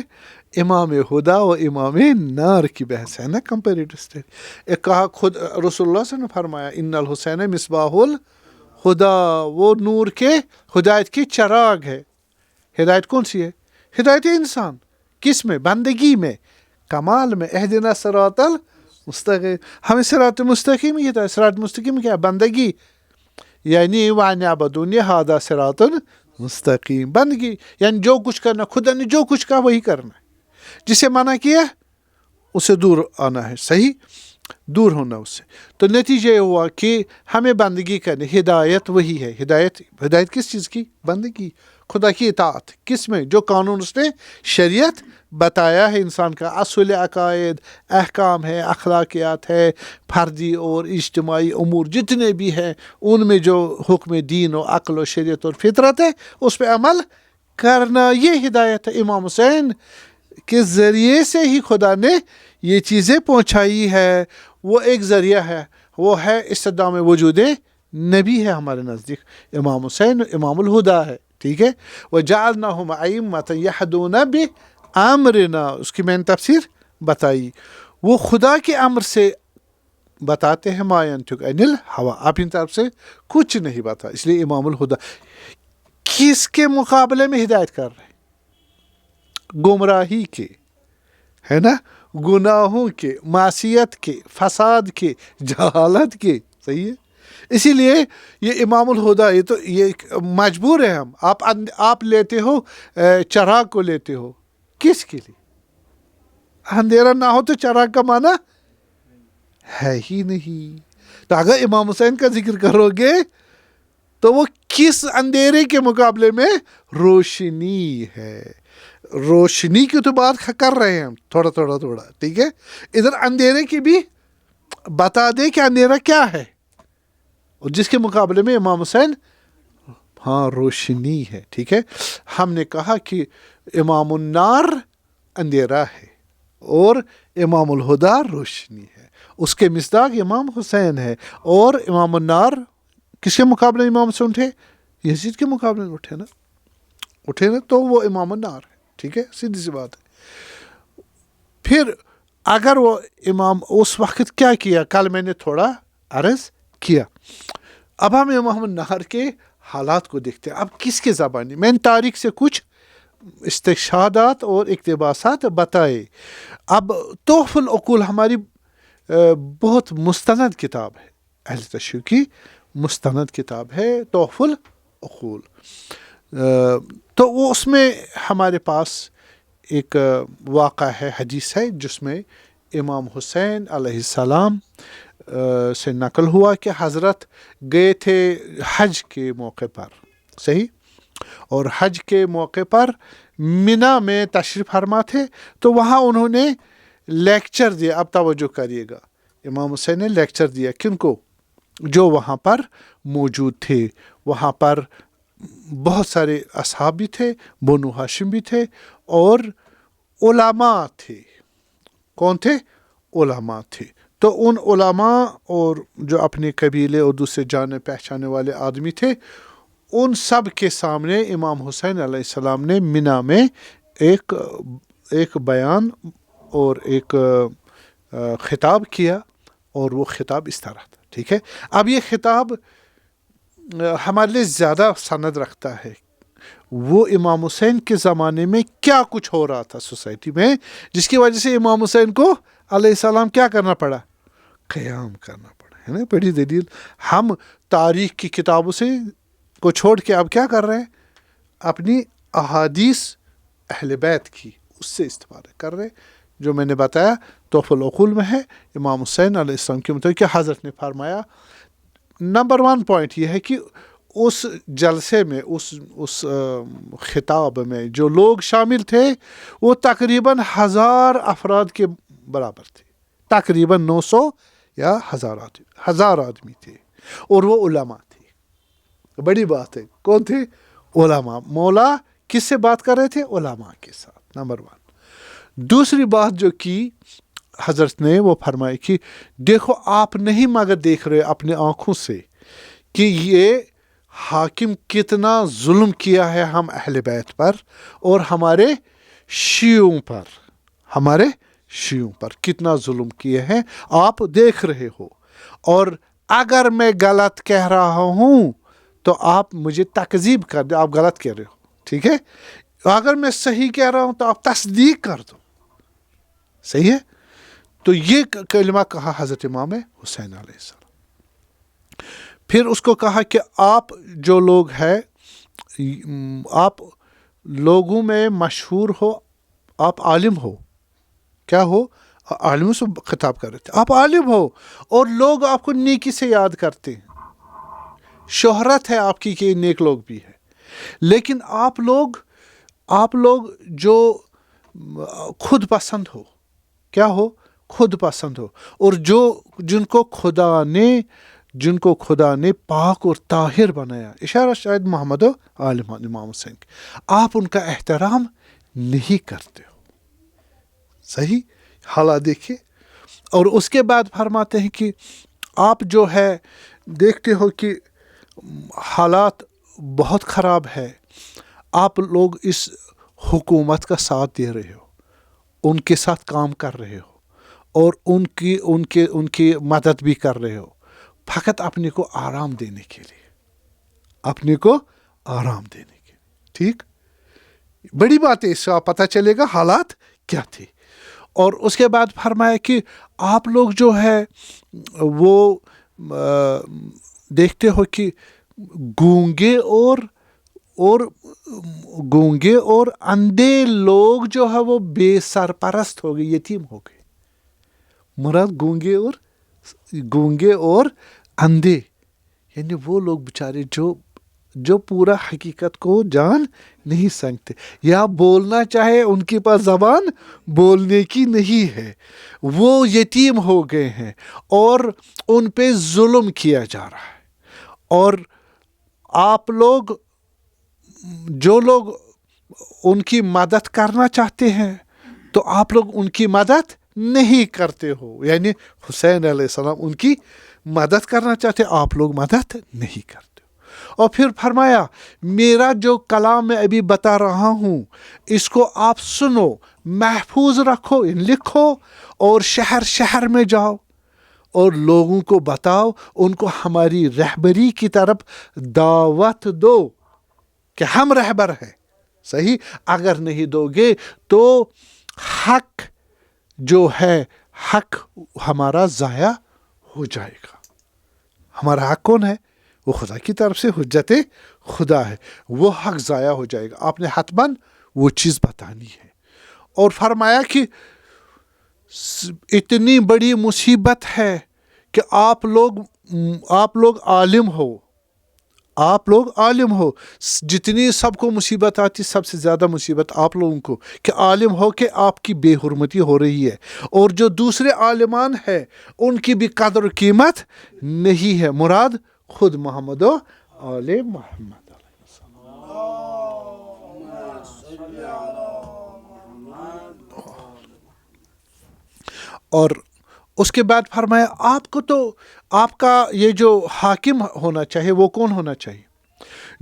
امام ہدا و امام نار کی بحث ہے نا، کمپیریٹو اسٹیٹ. ایک کہا خود رسول اللہ صلی اللہ علیہ وسلم نے فرمایا ان الحسین مصباح الہدا، وہ نور کے ہدایت کی چراغ ہے. ہدایت کون سی ہے؟ ہدایت انسان. کس میں؟ بندگی میں، کمال میں. اہدنا الصراط المستقیم، ہمیں صراط مستقیم ہی ہے. صراط مستقیم کیا؟ بندگی. یعنی وَأَنِ اعْبُدُونِي هَذَا صِرَاطٌ مستقیم. بندگی یعنی جو کچھ کرنا، خدا نے جو کچھ کہا وہی کرنا ہے. جسے منع کیا اسے دور آنا ہے. صحیح، دور ہونا اس سے. تو نتیجہ یہ ہوا کہ ہمیں بندگی کرنی. ہدایت وہی ہے. ہدایت کس چیز کی؟ بندگی، خدا کی اطاعت. کس میں؟ جو قانون اس نے شریعت بتایا ہے انسان کا، اصول عقائد، احکام ہے، اخلاقیات ہے، فردی اور اجتماعی امور جتنے بھی ہیں، ان میں جو حکم دین و عقل و شریعت اور فطرت ہے اس پہ عمل کرنا. یہ ہدایت ہے. امام حسین کے ذریعے سے ہی خدا نے یہ چیزیں پہنچائی ہے. وہ ایک ذریعہ ہے، وہ ہے استدام وجود نبی ہے ہمارے نزدیک. امام حسین امام الہدا ہے. ٹھیک ہے. وَجَعَلْنَاهُمْ أَئِمَّةً يَهْدُونَ بِأَمْرِنَا، اس کی میں نے تفسیر بتائی. وہ خدا کے امر سے بتاتے ہیں. مَا يَنْطِقُ عَنِ الْهَوَىٰ، اپنی طرف سے کچھ نہیں بتا. اس لیے امام الہدا کس کے مقابلے میں ہدایت کر رہے ہیں؟ گمراہی کے، ہے نا. گناہوں کے، معصیت کے، فساد کے، جہالت کے. صحیح ہے. اسی لیے یہ امام الہدا یہ مجبور ہے ہم. آپ لیتے ہو چراغ کو لیتے ہو کس کے لیے؟ اندھیرا نہ ہو تو چراغ کا معنی ہے ہی نہیں. تو اگر امام حسین کا ذکر کرو گے تو وہ کس اندھیرے کے مقابلے میں روشنی ہے. روشنی کی تو بات کر رہے ہیں ہم تھوڑا تھوڑا. ٹھیک ہے. ادھر اندھیرے کی بھی بتا دے کہ اندھیرا کیا ہے، اور جس کے مقابلے میں امام حسین ہاں روشنی ہے. ٹھیک ہے. ہم نے کہا کہ امام النار اندھیرا ہے اور امام الہدا روشنی ہے. اس کے مصداق امام حسین ہے. اور امام النار کس کے مقابلے میں امام حسین اٹھے؟ یزید کے مقابلے میں اٹھے نا تو وہ امام النار ہے. ٹھیک ہے. سیدھی سی بات ہے. پھر اگر وہ امام اس وقت کیا کیا، کل میں نے تھوڑا عرض کیا. اب ہم امام النار کے حالات کو دیکھتے ہیں. اب کس کے زبانی میں نے تاریخ سے کچھ استشہادات اور اقتباسات بتائے. اب تحف العقول ہماری بہت مستند کتاب ہے، اہل تشیع کی مستند کتاب ہے تحف العقول. تو وہ اس میں ہمارے پاس ایک واقعہ ہے، حدیث ہے، جس میں امام حسین علیہ السلام سے نقل ہوا کہ حضرت گئے تھے حج کے موقع پر. صحیح. اور حج کے موقع پر منی میں تشریف فرما تھے. تو وہاں انہوں نے لیکچر دیا. اب توجہ کریے گا، امام حسین نے لیکچر دیا کن کو؟ جو وہاں پر موجود تھے. وہاں پر بہت سارے اصحاب بھی تھے، بنو ہاشم بھی تھے، اور علماء تھے. کون تھے؟ علماء تھے. تو ان علماء اور جو اپنے قبیلے اور دوسرے جانے پہچانے والے آدمی تھے، ان سب کے سامنے امام حسین علیہ السلام نے منی میں ایک بیان اور ایک خطاب کیا. اور وہ خطاب اس طرح تھا. ٹھیک ہے. اب یہ خطاب ہمارے لیے زیادہ سند رکھتا ہے. وہ امام حسین کے زمانے میں کیا کچھ ہو رہا تھا سوسائٹی میں، جس کی وجہ سے امام حسین کو علیہ السلام کیا کرنا پڑا؟ قیام کرنا پڑا. ہے نا بڑی دلیل. ہم تاریخ کی کتابوں سے کو چھوڑ کے اب کیا کر رہے ہیں؟ اپنی احادیث اہل بیت کی اس سے استفادہ کر رہے. جو میں نے بتایا تحف العقول میں ہے. امام حسین علیہ السلام کے مطابق کہ حضرت نے فرمایا، نمبر 1 پوائنٹ یہ ہے کہ اس جلسے میں اس خطاب میں جو لوگ شامل تھے وہ تقریباً 1000 افراد کے برابر تھے. تقریباً 900 یا 1000 آدمی تھے، اور وہ علماء تھے. بڑی بات ہے. کون تھے؟ علماء. مولا کس سے بات کر رہے تھے؟ علماء کے ساتھ. نمبر 1. دوسری بات جو کی حضرت نے وہ فرمائی کہ دیکھو آپ نہیں مگر دیکھ رہے اپنے آنکھوں سے کہ یہ حاکم کتنا ظلم کیا ہے ہم اہل بیت پر اور ہمارے شیعوں پر کتنا ظلم کیے ہیں آپ دیکھ رہے ہو. اور اگر میں غلط کہہ رہا ہوں تو آپ مجھے تکذیب کر دیں، آپ غلط کہہ رہے ہو. ٹھیک ہے. اگر میں صحیح کہہ رہا ہوں تو آپ تصدیق کر دو. صحیح ہے. تو یہ کلمہ کہا حضرت امام حسین علیہ السلام. پھر اس کو کہا کہ آپ جو لوگ ہیں، آپ لوگوں میں مشہور ہو، آپ عالم ہو. کیا ہو؟ عالموں سے خطاب کر رہے تھے. آپ عالم ہو اور لوگ آپ کو نیکی سے یاد کرتے ہیں. شہرت ہے آپ کی کہ نیک لوگ بھی ہیں. لیکن آپ لوگ جو خود پسند ہو، کیا ہو؟ خود پسند ہو. اور جن کو خدا نے پاک اور طاہر بنایا، اشارہ شاید محمد عالم امام حسین، آپ ان کا احترام نہیں کرتے ہو. صحیح حالات دیکھیے. اور اس کے بعد فرماتے ہیں کہ آپ جو ہے دیکھتے ہو کہ حالات بہت خراب ہے، آپ لوگ اس حکومت کا ساتھ دے رہے ہو، ان کے ساتھ کام کر رہے ہو، اور ان کی مدد بھی کر رہے ہو، فقط اپنے کو آرام دینے کے لیے. ٹھیک. بڑی بات ہے. اس سے آپ پتہ چلے گا حالات کیا تھے. اور اس کے بعد فرمایا کہ آپ لوگ جو ہے وہ دیکھتے ہو کہ گونگے اور اندھے لوگ جو ہے وہ بے سرپرست ہو گئے، یتیم ہو گئے. مراد گونگے اور اندھے، یعنی وہ لوگ بیچارے جو پورا حقیقت کو جان نہیں سکتے، یا بولنا چاہے ان کے پاس زبان بولنے کی نہیں ہے، وہ یتیم ہو گئے ہیں اور ان پہ ظلم کیا جا رہا ہے. اور آپ لوگ جو لوگ ان کی مدد کرنا چاہتے ہیں تو آپ لوگ ان کی مدد نہیں کرتے ہو، یعنی حسین علیہ السلام ان کی مدد کرنا چاہتے، آپ لوگ مدد نہیں کرتے. اور پھر فرمایا میرا جو کلام میں ابھی بتا رہا ہوں اس کو آپ سنو، محفوظ رکھو، لکھو، اور شہر شہر میں جاؤ اور لوگوں کو بتاؤ، ان کو ہماری رہبری کی طرف دعوت دو کہ ہم رہبر ہیں. صحیح، اگر نہیں دو گے تو حق جو ہے حق ہمارا ضائع ہو جائے گا. ہمارا حق کون ہے؟ وہ خدا کی طرف سے حجت خدا ہے، وہ حق ضائع ہو جائے گا. آپ نے حتماً وہ چیز بتانی ہے. اور فرمایا کہ اتنی بڑی مصیبت ہے کہ آپ لوگ عالم ہو، جتنی سب کو مصیبت آتی سب سے زیادہ مصیبت آپ لوگوں کو، کہ عالم ہو کہ آپ کی بے حرمتی ہو رہی ہے، اور جو دوسرے عالمان ہیں ان کی بھی قدر و قیمت نہیں ہے. مراد خود محمد و آل محمد. اور اس کے بعد فرمایا آپ کو تو آپ کا یہ جو حاکم ہونا چاہیے وہ کون ہونا چاہیے؟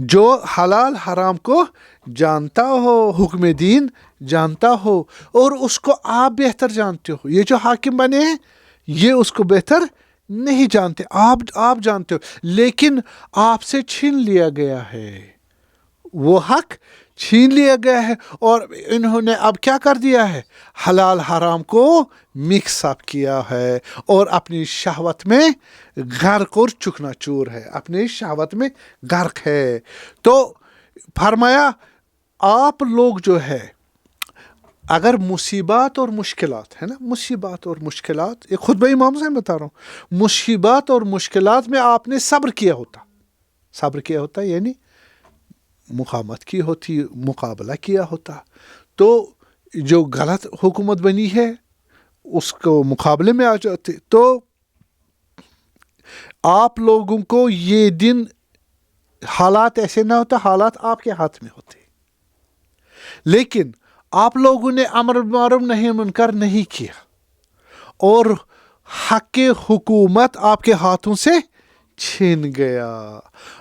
جو حلال حرام کو جانتا ہو، حکم دین جانتا ہو، اور اس کو آپ بہتر جانتے ہو. یہ جو حاکم بنے ہیں یہ اس کو بہتر نہیں جانتے، آپ جانتے ہو، لیکن آپ سے چھین لیا گیا ہے، وہ حق چھین لیا گیا ہے، اور انہوں نے اب کیا کر دیا ہے؟ حلال حرام کو مکس اپ کیا ہے اور اپنی شہوت میں غرق اور چکنا چور ہے، اپنی شہوت میں غرق ہے. تو فرمایا آپ لوگ جو ہے اگر مصیبات اور مشکلات ہے نا، مصیبات اور مشکلات، یہ خطبہ امام سے بتا رہا ہوں، مصیبات اور مشکلات میں آپ نے صبر کیا ہوتا یعنی مقاومت کی ہوتی، مقابلہ کیا ہوتا، تو جو غلط حکومت بنی ہے اس کو مقابلے میں آ جاتے، تو آپ لوگوں کو یہ دن حالات ایسے نہ ہوتا، حالات آپ کے ہاتھ میں ہوتے، لیکن آپ لوگوں نے امر بالمعروف نہی منکر نہیں کیا اور حق حکومت آپ کے ہاتھوں سے چھین گیا.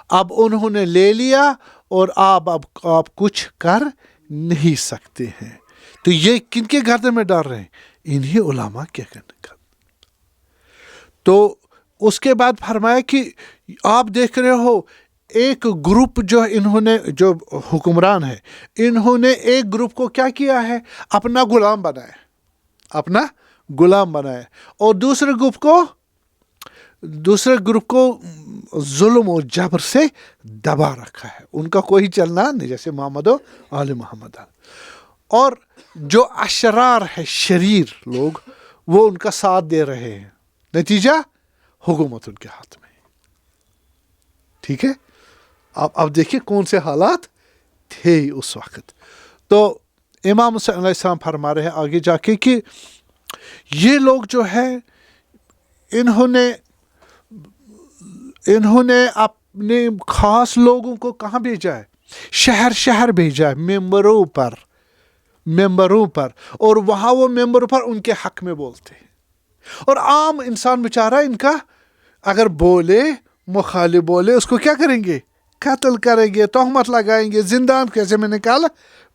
اب انہوں نے لے لیا اور آپ کچھ کر نہیں سکتے ہیں. تو یہ کن کے گردن میں ڈال رہے ہیں؟ انہی علماء کے گردن. تو اس کے بعد فرمایا کہ آپ دیکھ رہے ہو ایک گروپ جو حکمران ہے، انہوں نے ایک گروپ کو کیا کیا ہے؟ اپنا غلام بنایا، اور دوسرے گروپ کو ظلم اور جبر سے دبا رکھا ہے، ان کا کوئی چلنا نہیں، جیسے محمد و آل محمد. اور جو اشرار ہے، شریر لوگ، وہ ان کا ساتھ دے رہے ہیں، نتیجہ حکومت ان کے ہاتھ میں. ٹھیک ہے، اب دیکھیے کون سے حالات تھے اس وقت. تو امام حسین علیہ السلام فرما رہے ہیں آگے جا کے کہ یہ لوگ جو ہے انہوں نے اپنے خاص لوگوں کو کہاں بھیجا ہے؟ شہر شہر بھیجا ہے، ممبروں پر، اور وہاں وہ ممبروں پر ان کے حق میں بولتے ہیں. اور عام انسان بیچارہ ان کا اگر بولے، مخالف بولے، اس کو کیا کریں گے؟ قتل کریں گے، تہمت لگائیں گے، زندان، کیسے میں نے کل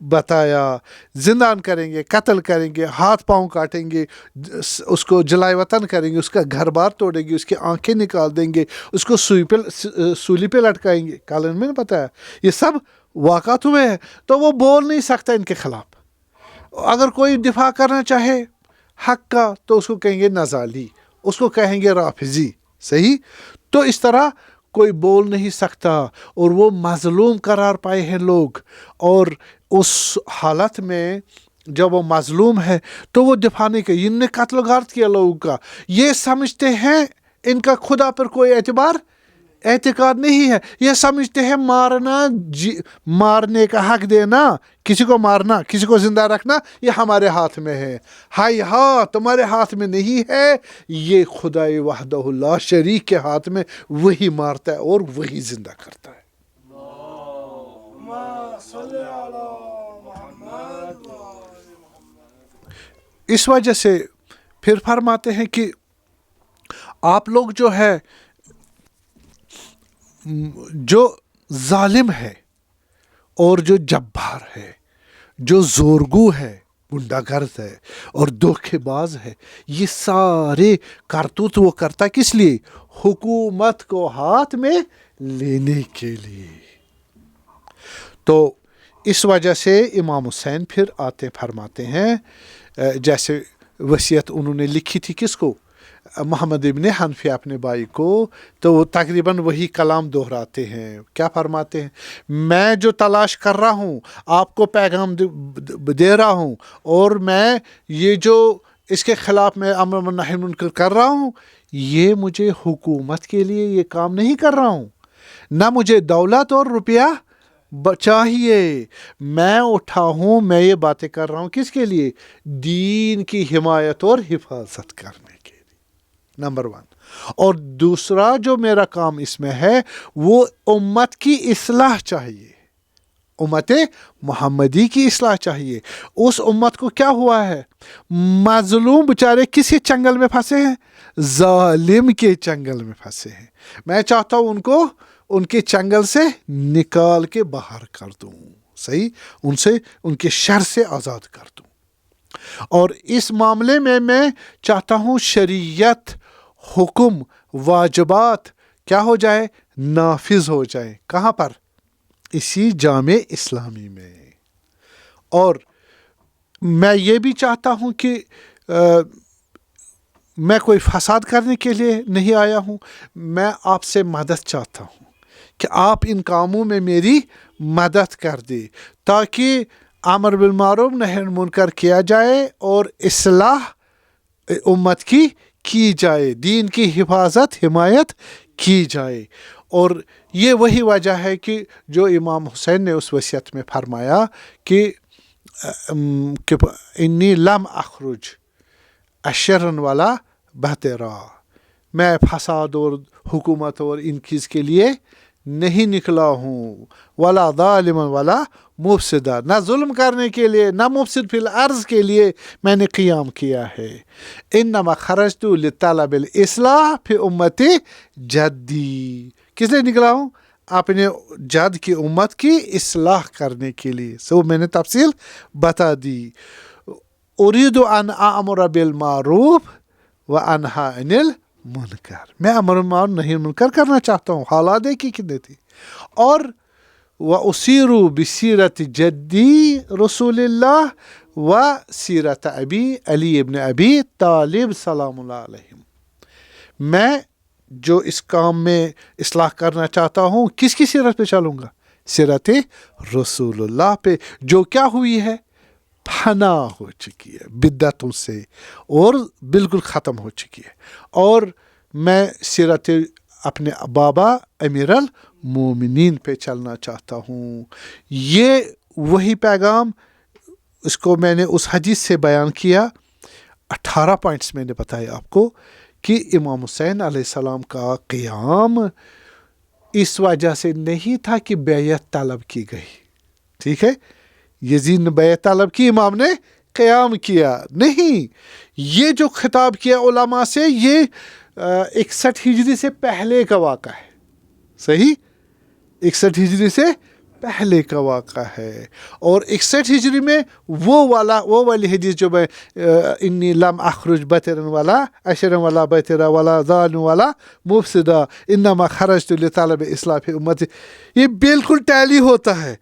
بتایا، زندان کریں گے، قتل کریں گے، ہاتھ پاؤں کاٹیں گے، اس کو جلائے وطن کریں گے، اس کا گھر بار توڑیں گے، اس کی آنکھیں نکال دیں گے، اس کو سولی پہ لٹکائیں گے. کل میں نے بتایا یہ سب واقعات ہوئے ہیں. تو وہ بول نہیں سکتا ان کے خلاف. اگر کوئی دفاع کرنا چاہے حق کا تو اس کو کہیں گے نزالی، اس کو کہیں گے رافضی، صحیح؟ تو اس طرح کوئی بول نہیں سکتا، اور وہ مظلوم قرار پائے ہیں لوگ، اور اس حالت میں جب وہ مظلوم ہے تو وہ دفاع نہیں کرے. ان نے قتل و غارت کیا لوگوں کا، یہ سمجھتے ہیں ان کا خدا پر کوئی اعتقاد نہیں ہے، یہ سمجھتے ہیں مارنے کا حق دینا، کسی کو مارنا، کسی کو زندہ رکھنا، یہ ہمارے ہاتھ میں ہے. ہائے ہاں، تمہارے ہاتھ میں نہیں ہے، یہ خدائے وحدہ لا شریک کے ہاتھ میں، وہی مارتا ہے اور وہی زندہ کرتا ہے. اس وجہ سے پھر فرماتے ہیں کہ آپ لوگ جو ہے، جو ظالم ہے اور جو جبار ہے، جو زورگو ہے، گنڈا گرد ہے اور دھوکے باز ہے، یہ سارے کرتوت وہ کرتا کس لیے؟ حکومت کو ہاتھ میں لینے کے لیے. تو اس وجہ سے امام حسین پھر آتے فرماتے ہیں، جیسے وصیت انہوں نے لکھی تھی کس کو؟ محمد ابن حنفیہ اپنے بھائی کو، تو وہ تقریباً وہی کلام دہراتے ہیں. کیا فرماتے ہیں؟ میں جو تلاش کر رہا ہوں، آپ کو پیغام دے رہا ہوں، اور میں یہ جو اس کے خلاف میں امر نہی منکر کر رہا ہوں، یہ مجھے حکومت کے لیے یہ کام نہیں کر رہا ہوں، نہ مجھے دولت اور روپیہ چاہیے. میں اٹھا ہوں، میں یہ باتیں کر رہا ہوں کس کے لیے؟ دین کی حمایت اور حفاظت کرنے کے لیے، نمبر 1. اور دوسرا جو میرا کام اس میں ہے، وہ امت کی اصلاح چاہیے، امت محمدی کی اصلاح چاہیے. اس امت کو کیا ہوا ہے؟ مظلوم بیچارے کسی چنگل میں پھنسے ہیں؟ ظالم کے چنگل میں پھنسے ہیں. میں چاہتا ہوں ان کو ان کے چنگل سے نکال کے باہر کر دوں، صحیح؟ ان کے شر سے آزاد کر دوں. اور اس معاملے میں چاہتا ہوں شریعت، حکم، واجبات کیا ہو جائے؟ نافذ ہو جائے. کہاں پر؟ اسی جامع اسلامی میں. اور میں یہ بھی چاہتا ہوں کہ میں کوئی فساد کرنے کے لیے نہیں آیا ہوں، میں آپ سے مدد چاہتا ہوں کہ آپ ان کاموں میں میری مدد کر دیں، تاکہ امر بالمعروف نہی عن المنکر کیا جائے اور اصلاح امت کی جائے، دین کی حمایت کی جائے. اور یہ وہی وجہ ہے کہ جو امام حسین نے اس وصیت میں فرمایا کہ انی لم اخرج اشرن والا بہترا، میں فساد اور حکومت اور ان چیز کے لیے نہیں نکلا ہوں، ولا ظالما ولا مفسدا، نہ ظلم کرنے کے لیے، نہ مفسد فی الارض کے لیے میں نے قیام کیا ہے. انما خرجت لطلب الاصلاح فی امتی جدی، کس لیے نکلا ہوں؟ اپنے جد کی امت کی اصلاح کرنے کے لیے. سو میں نے تفصیل بتا دی. اريد ان اامر بالمعروف وانہا عن المنکر، میں امر بالمعروف نہی منکر کرنا چاہتا ہوں. حالات دیکھی کتنے تھی. اور واسیر بسیرت جدی رسول اللہ و سیرت ابی علی ابن ابی طالب سلام اللہ علیہ، میں جو اس کام میں اصلاح کرنا چاہتا ہوں کس کی سیرت پہ چلوں گا؟ سیرت رسول اللہ پہ، جو کیا ہوئی ہے؟ پناہ ہو چکی ہے بدعتوں سے اور بالکل ختم ہو چکی ہے. اور میں سیرت اپنے بابا امیر المومنین پہ چلنا چاہتا ہوں. یہ وہی پیغام، اس کو میں نے اس حدیث سے بیان کیا. 18 پوائنٹس میں نے بتایا آپ کو کہ امام حسین علیہ السلام کا قیام اس وجہ سے نہیں تھا کہ بیعت طلب کی گئی، ٹھیک ہے؟ یزید نے بیعت طلب کی، امام نے قیام کیا نہیں. یہ جو خطاب کیا علماء سے، یہ 61 ہجری سے پہلے کا واقعہ ہے، صحیح؟ 61 ہجری سے پہلے کا واقعہ ہے. اور 61 ہجری میں وہ والی حدیث جو میں انی لم اخرج بطرا ولا اشرا ولا بطرا ولا ظالم ولا مفسدا انما خرجت لطلب اصلاح امتی، یہ بالکل ٹیلی ہوتا ہے.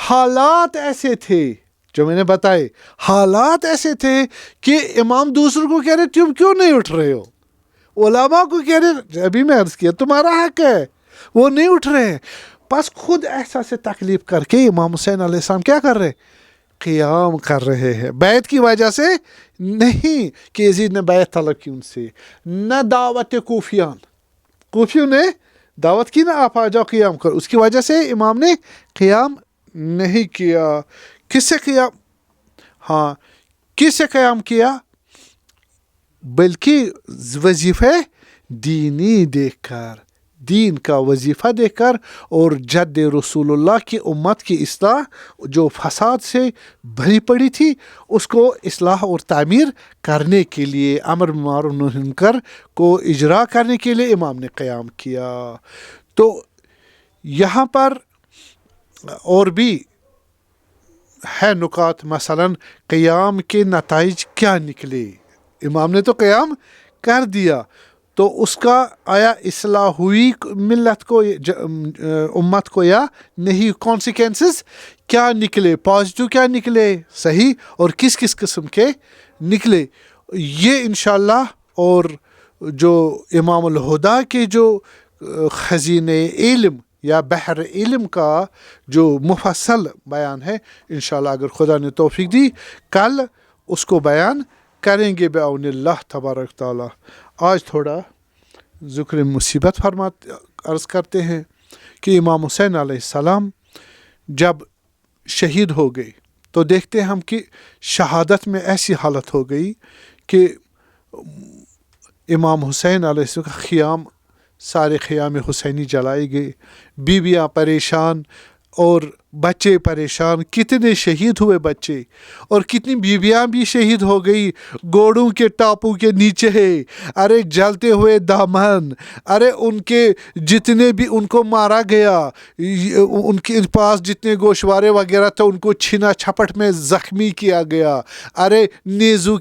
حالات ایسے تھے جو میں نے بتائے حالات ایسے تھے کہ امام دوسروں کو کہہ رہے تم کیوں نہیں اٹھ رہے ہو، علماء کو کہہ رہے ابھی میں عرض کیا تمہارا حق ہے، وہ نہیں اٹھ رہے ہیں، بس خود احساس تکلیف کر کے امام حسین علیہ السلام کیا کر رہے، قیام کر رہے ہیں، بیعت کی وجہ سے نہیں کہ یزید نے بیعت طلب کی ان سے، نہ دعوت کوفیوں نے دعوت کی نا آپ آ جاؤ قیام کر، اس کی وجہ سے امام نے قیام نہیں کیا۔ کس سے قیام کیا؟ بلکہ وظیفہ دینی دیکھ کر، دین کا وظیفہ دیکھ کر، اور جد رسول اللہ کی امت کی اصلاح جو فساد سے بھری پڑی تھی اس کو اصلاح اور تعمیر کرنے کے لیے، امر بالمعروف نہی عن المنکر کو اجرا کرنے کے لیے امام نے قیام کیا۔ تو یہاں پر اور بھی ہے نکات، مثلا قیام کے نتائج کیا نکلے، امام نے تو قیام کر دیا تو اس کا آیا اصلاح ہوئی ملت کو امت کو یا نہیں، کانسیکوینسز کیا نکلے، پازیٹیو کیا نکلے صحیح، اور کس کس قسم کے نکلے، یہ انشاءاللہ اور جو امام الہدا کے جو خزینے علم یا بحر علم کا جو مفصل بیان ہے انشاءاللہ اگر خدا نے توفیق دی کل اس کو بیان کریں گے بعون اللہ تبارک تعالی۔ آج تھوڑا ذکر مصیبت عرض کرتے ہیں کہ امام حسین علیہ السلام جب شہید ہو گئے تو دیکھتے ہیں ہم کہ شہادت میں ایسی حالت ہو گئی کہ امام حسین علیہ السلام کا خیام، سارے خیام حسینی جلائے گئے، بیویاں پریشان اور بچے پریشان، کتنے شہید ہوئے بچے اور کتنی بیویاں بھی شہید ہو گئی، گھوڑوں کے ٹاپوں کے نیچے ارے جلتے ہوئے دامن، ارے ان کے جتنے بھی ان کو مارا گیا، ان کے پاس جتنے گوشوارے وغیرہ تھے ان کو چھینا چھپٹ میں زخمی کیا گیا، ارے نیزو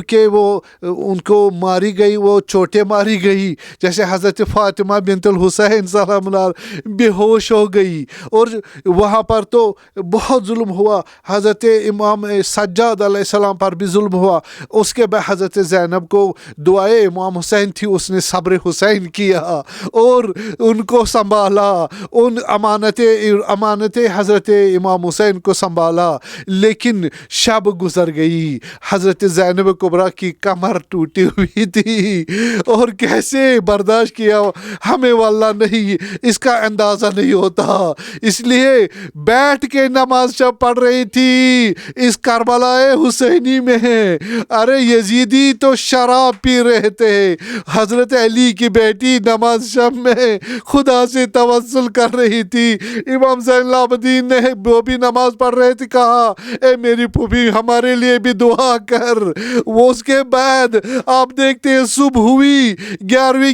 کے وہ ان کو ماری گئی، وہ چوٹیں ماری گئی، جیسے حضرت فاطمہ بنت الحسین سلام اللہ بے ہوش ہو گئی، اور وہاں پر تو بہت ظلم ہوا، حضرت امام سجاد علیہ السلام پر بھی ظلم ہوا، اس کے بعد حضرت زینب کو دعائے امام حسین تھی، اس نے صبر حسین کیا اور ان کو سنبھالا، ان امانت حضرت امام حسین کو سنبھالا، لیکن شب گزر گئی، حضرت زینب کبریٰ کی کمر ٹوٹی ہوئی تھی اور کیسے برداشت کیا ہمیں واللہ نہیں، اس کا اندازہ نہیں ہوتا، اس لیے بیٹھ کے نماز جب پڑھ رہی تھی اس کربلا حسینی میں، ارے یزیدی تو شراب پی رہے تھے، حضرت علی کی بیٹی نماز شب میں خدا سے توسل کر رہی تھی، امام زین العابدین نے وہ بھی نماز پڑھ رہے تھے، کہا اے میری پھوپھی ہمارے لیے بھی دعا کر، وہ اس کے بعد آپ دیکھتے ہیں صبح ہوئی، 11ویں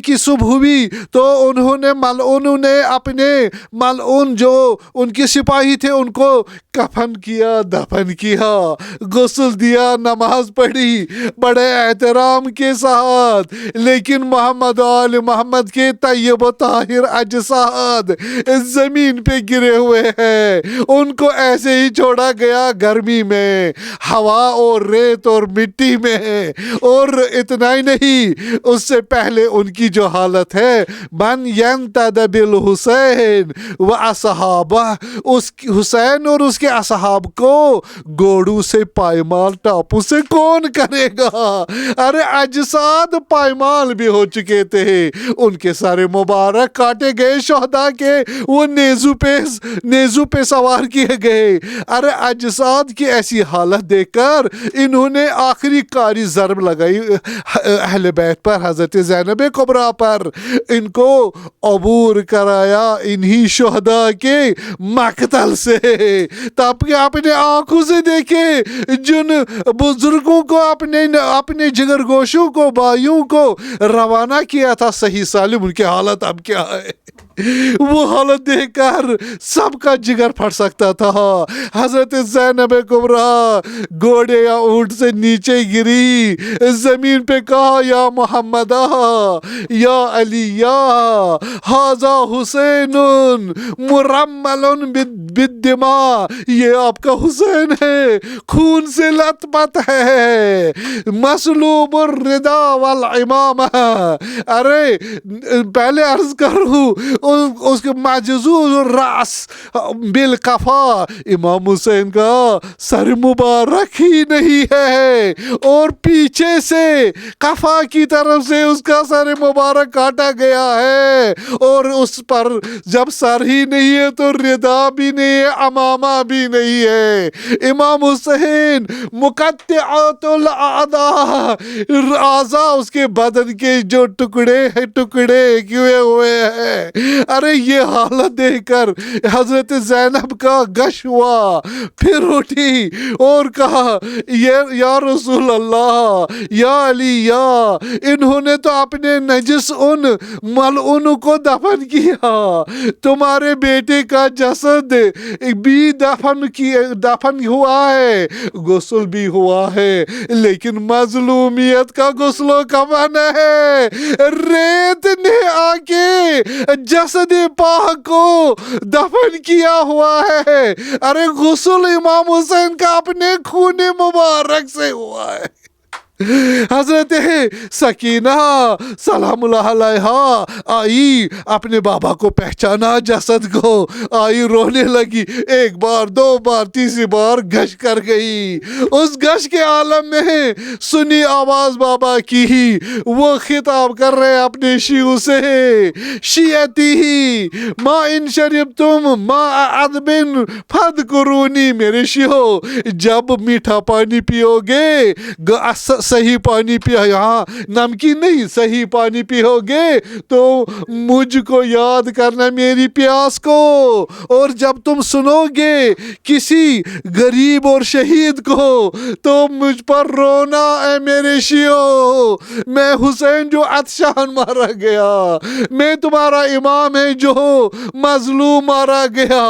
کی صبح ہوئی تو انہوں نے اپنے ملعون جو ان کے سپاہی تھے ان کو کفن کیا، دفن کیا، غسل دیا، نماز پڑھی بڑے احترام کے ساتھ، لیکن محمد آل محمد کے طیب و طاہر اجساد زمین پہ گرے ہوئے ہیں، ان کو ایسے ہی چھوڑا گیا گرمی میں، ہوا اور ریت اور مٹی میں، اور اتنا ہی نہیں اس سے پہلے ان کی جو حالت ہے من ینتدب الحسین و اصحابہ، اس حسین اور اس کے اصحاب کو گھوڑوں سے پائمال ٹاپو سے کون کرے گا، ارے اجساد پائمال بھی ہو چکے تھے، ان کے سارے مبارک کاٹے گئے، شہداء کے وہ نیزو پہ سوار کیے گئے، ارے اجساد کی ایسی حالت دیکھ کر انہوں نے آخری کاری ضرب لگائی اہل بیت پر، حضرت زینب کبریٰ پر، ان کو عبور کرایا انہی شہداء کے مقتل سے، تاکہ اپنے آنکھوں سے دیکھے جن بزرگوں کو اپنے جگر گوشوں کو، بھائیوں کو روانہ کیا تھا صحیح سالم، ان کی حالت اب کیا ہے، وہ حالت دیکھ کر سب کا جگر پھٹ سکتا تھا۔ حضرت زینب کبریٰ گھوڑے یا اونٹ سے نیچے گری، زمین پہ کہا یا محمد یا علی ہذا حسین مرمل بالدما، یہ آپ کا حسین ہے، خون سے لت پت ہے، مسلوب الردا والعمامہ. ارے پہلے عرض کروں اس کے معجزوز الراس بالقفا، امام حسین کا سر مبارک ہی نہیں ہے اور پیچھے سے قفا کی طرف سے اس کا سر مبارک کاٹا گیا ہے، اور اس پر جب سر ہی نہیں ہے تو ردا بھی نہیں ہے، امامہ بھی نہیں ہے. امام حسین مقطعات الاعضاء، اعضاء اس کے بدن کے جو ٹکڑے کیے ہوئے ہیں. ارے یہ حالت دیکھ کر حضرت زینب کا غش ہوا، پھر اٹھی اور کہا یا رسول اللہ، یا علی، انہوں نے تو اپنے نجس ان ملعون کو دفن کیا، تمہارے بیٹے کا جسد بھی دفن ہوا ہے، غسل بھی ہوا ہے، لیکن مظلومیت کا غسل و کفن ہے. ریت نے آ کے جسد پاک کو دفن کیا ہوا ہے. ارے غسل امام حسین کا اپنے خون مبارک سے ہوا ہے. حضرت سکینہ سلام اللہ علیہا آئی، اپنے بابا کو پہچانا، جسد کو آئی، رونے لگی، ایک بار، دو بار، تیسری بار گش کر گئی. اس گش کے عالم میں سنی آواز بابا کی، وہ خطاب کر رہے اپنے شیعوں سے، شیعتی ما ان شربتم ما عذب فاذکرونی، میرے شیعوں جب میٹھا پانی پیو گے، صحیح پانی پیا، یہاں نمکین نہیں، صحیح پانی پیو گے تو مجھ کو یاد کرنا، میری پیاس کو. اور جب تم سنو گے کسی غریب اور شہید کو تو مجھ پر رونا. اے میرے شیعو، میں حسین جو عطشان مارا گیا، میں تمہارا امام ہے جو مظلوم مارا گیا،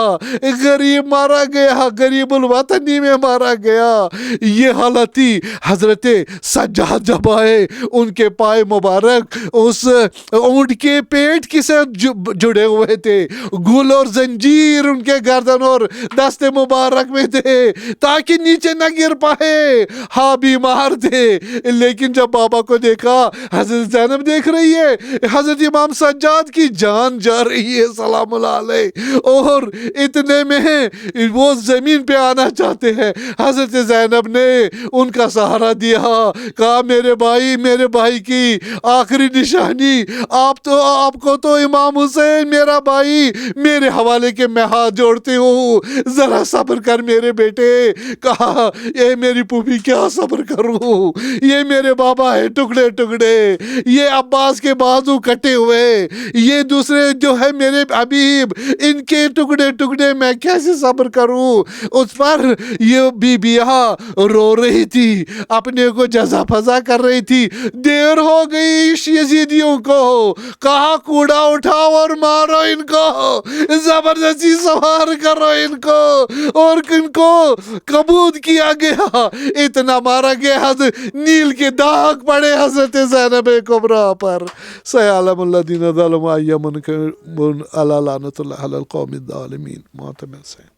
غریب مارا گیا، غریب الوطنی میں مارا گیا. یہ حالت تھی. حضرت سجاد جب آئے، ان کے پائے مبارک اس اونٹ کے پیٹ کے ساتھ جڑے ہوئے تھے، گل اور زنجیر ان کے گردن اور دست مبارک میں تھے تاکہ نیچے نہ گر پائے. ہاں بیمار تھے، لیکن جب بابا کو دیکھا، حضرت زینب دیکھ رہی ہے، حضرت امام سجاد کی جان جا رہی ہے سلام اللہ علیہ، اور اتنے میں وہ زمین پہ آنا چاہتے ہیں. حضرت زینب نے ان کا سہارا دیا، کہا میرے بھائی کی آخری نشانی، آپ کو تو امام حسین میرا بھائی میرے حوالے کے، میں ہاتھ جوڑتی ہوں، ذرا صبر کر میرے بیٹے. کہا اے میری پھوپھی کیا صبر کروں، یہ میرے بابا ہے ٹکڑے ٹکڑے، یہ عباس کے بازو کٹے ہوئے، یہ دوسرے جو ہے میرے حبیب، ان کے ٹکڑے ٹکڑے، میں کیسے صبر کروں. اس پر یہ بیبیاں رو رہی تھی، اپنے کو جزا فضا کر رہی تھی. دیر ہو گئی یزیدیوں کو، کہا کوڑا اٹھاؤ اور مارو ان کو، زبردستی سوار کرو ان کو، اور ان کو قبود کیا گیا. اتنا مارا گیا، نیل کے داغ پڑے حضرت زینب کبریٰ پر. سیعلم الذین ظلموا ای منقلب علی لعنۃ اللہ علی القوم الظالمین. ماتم حسین.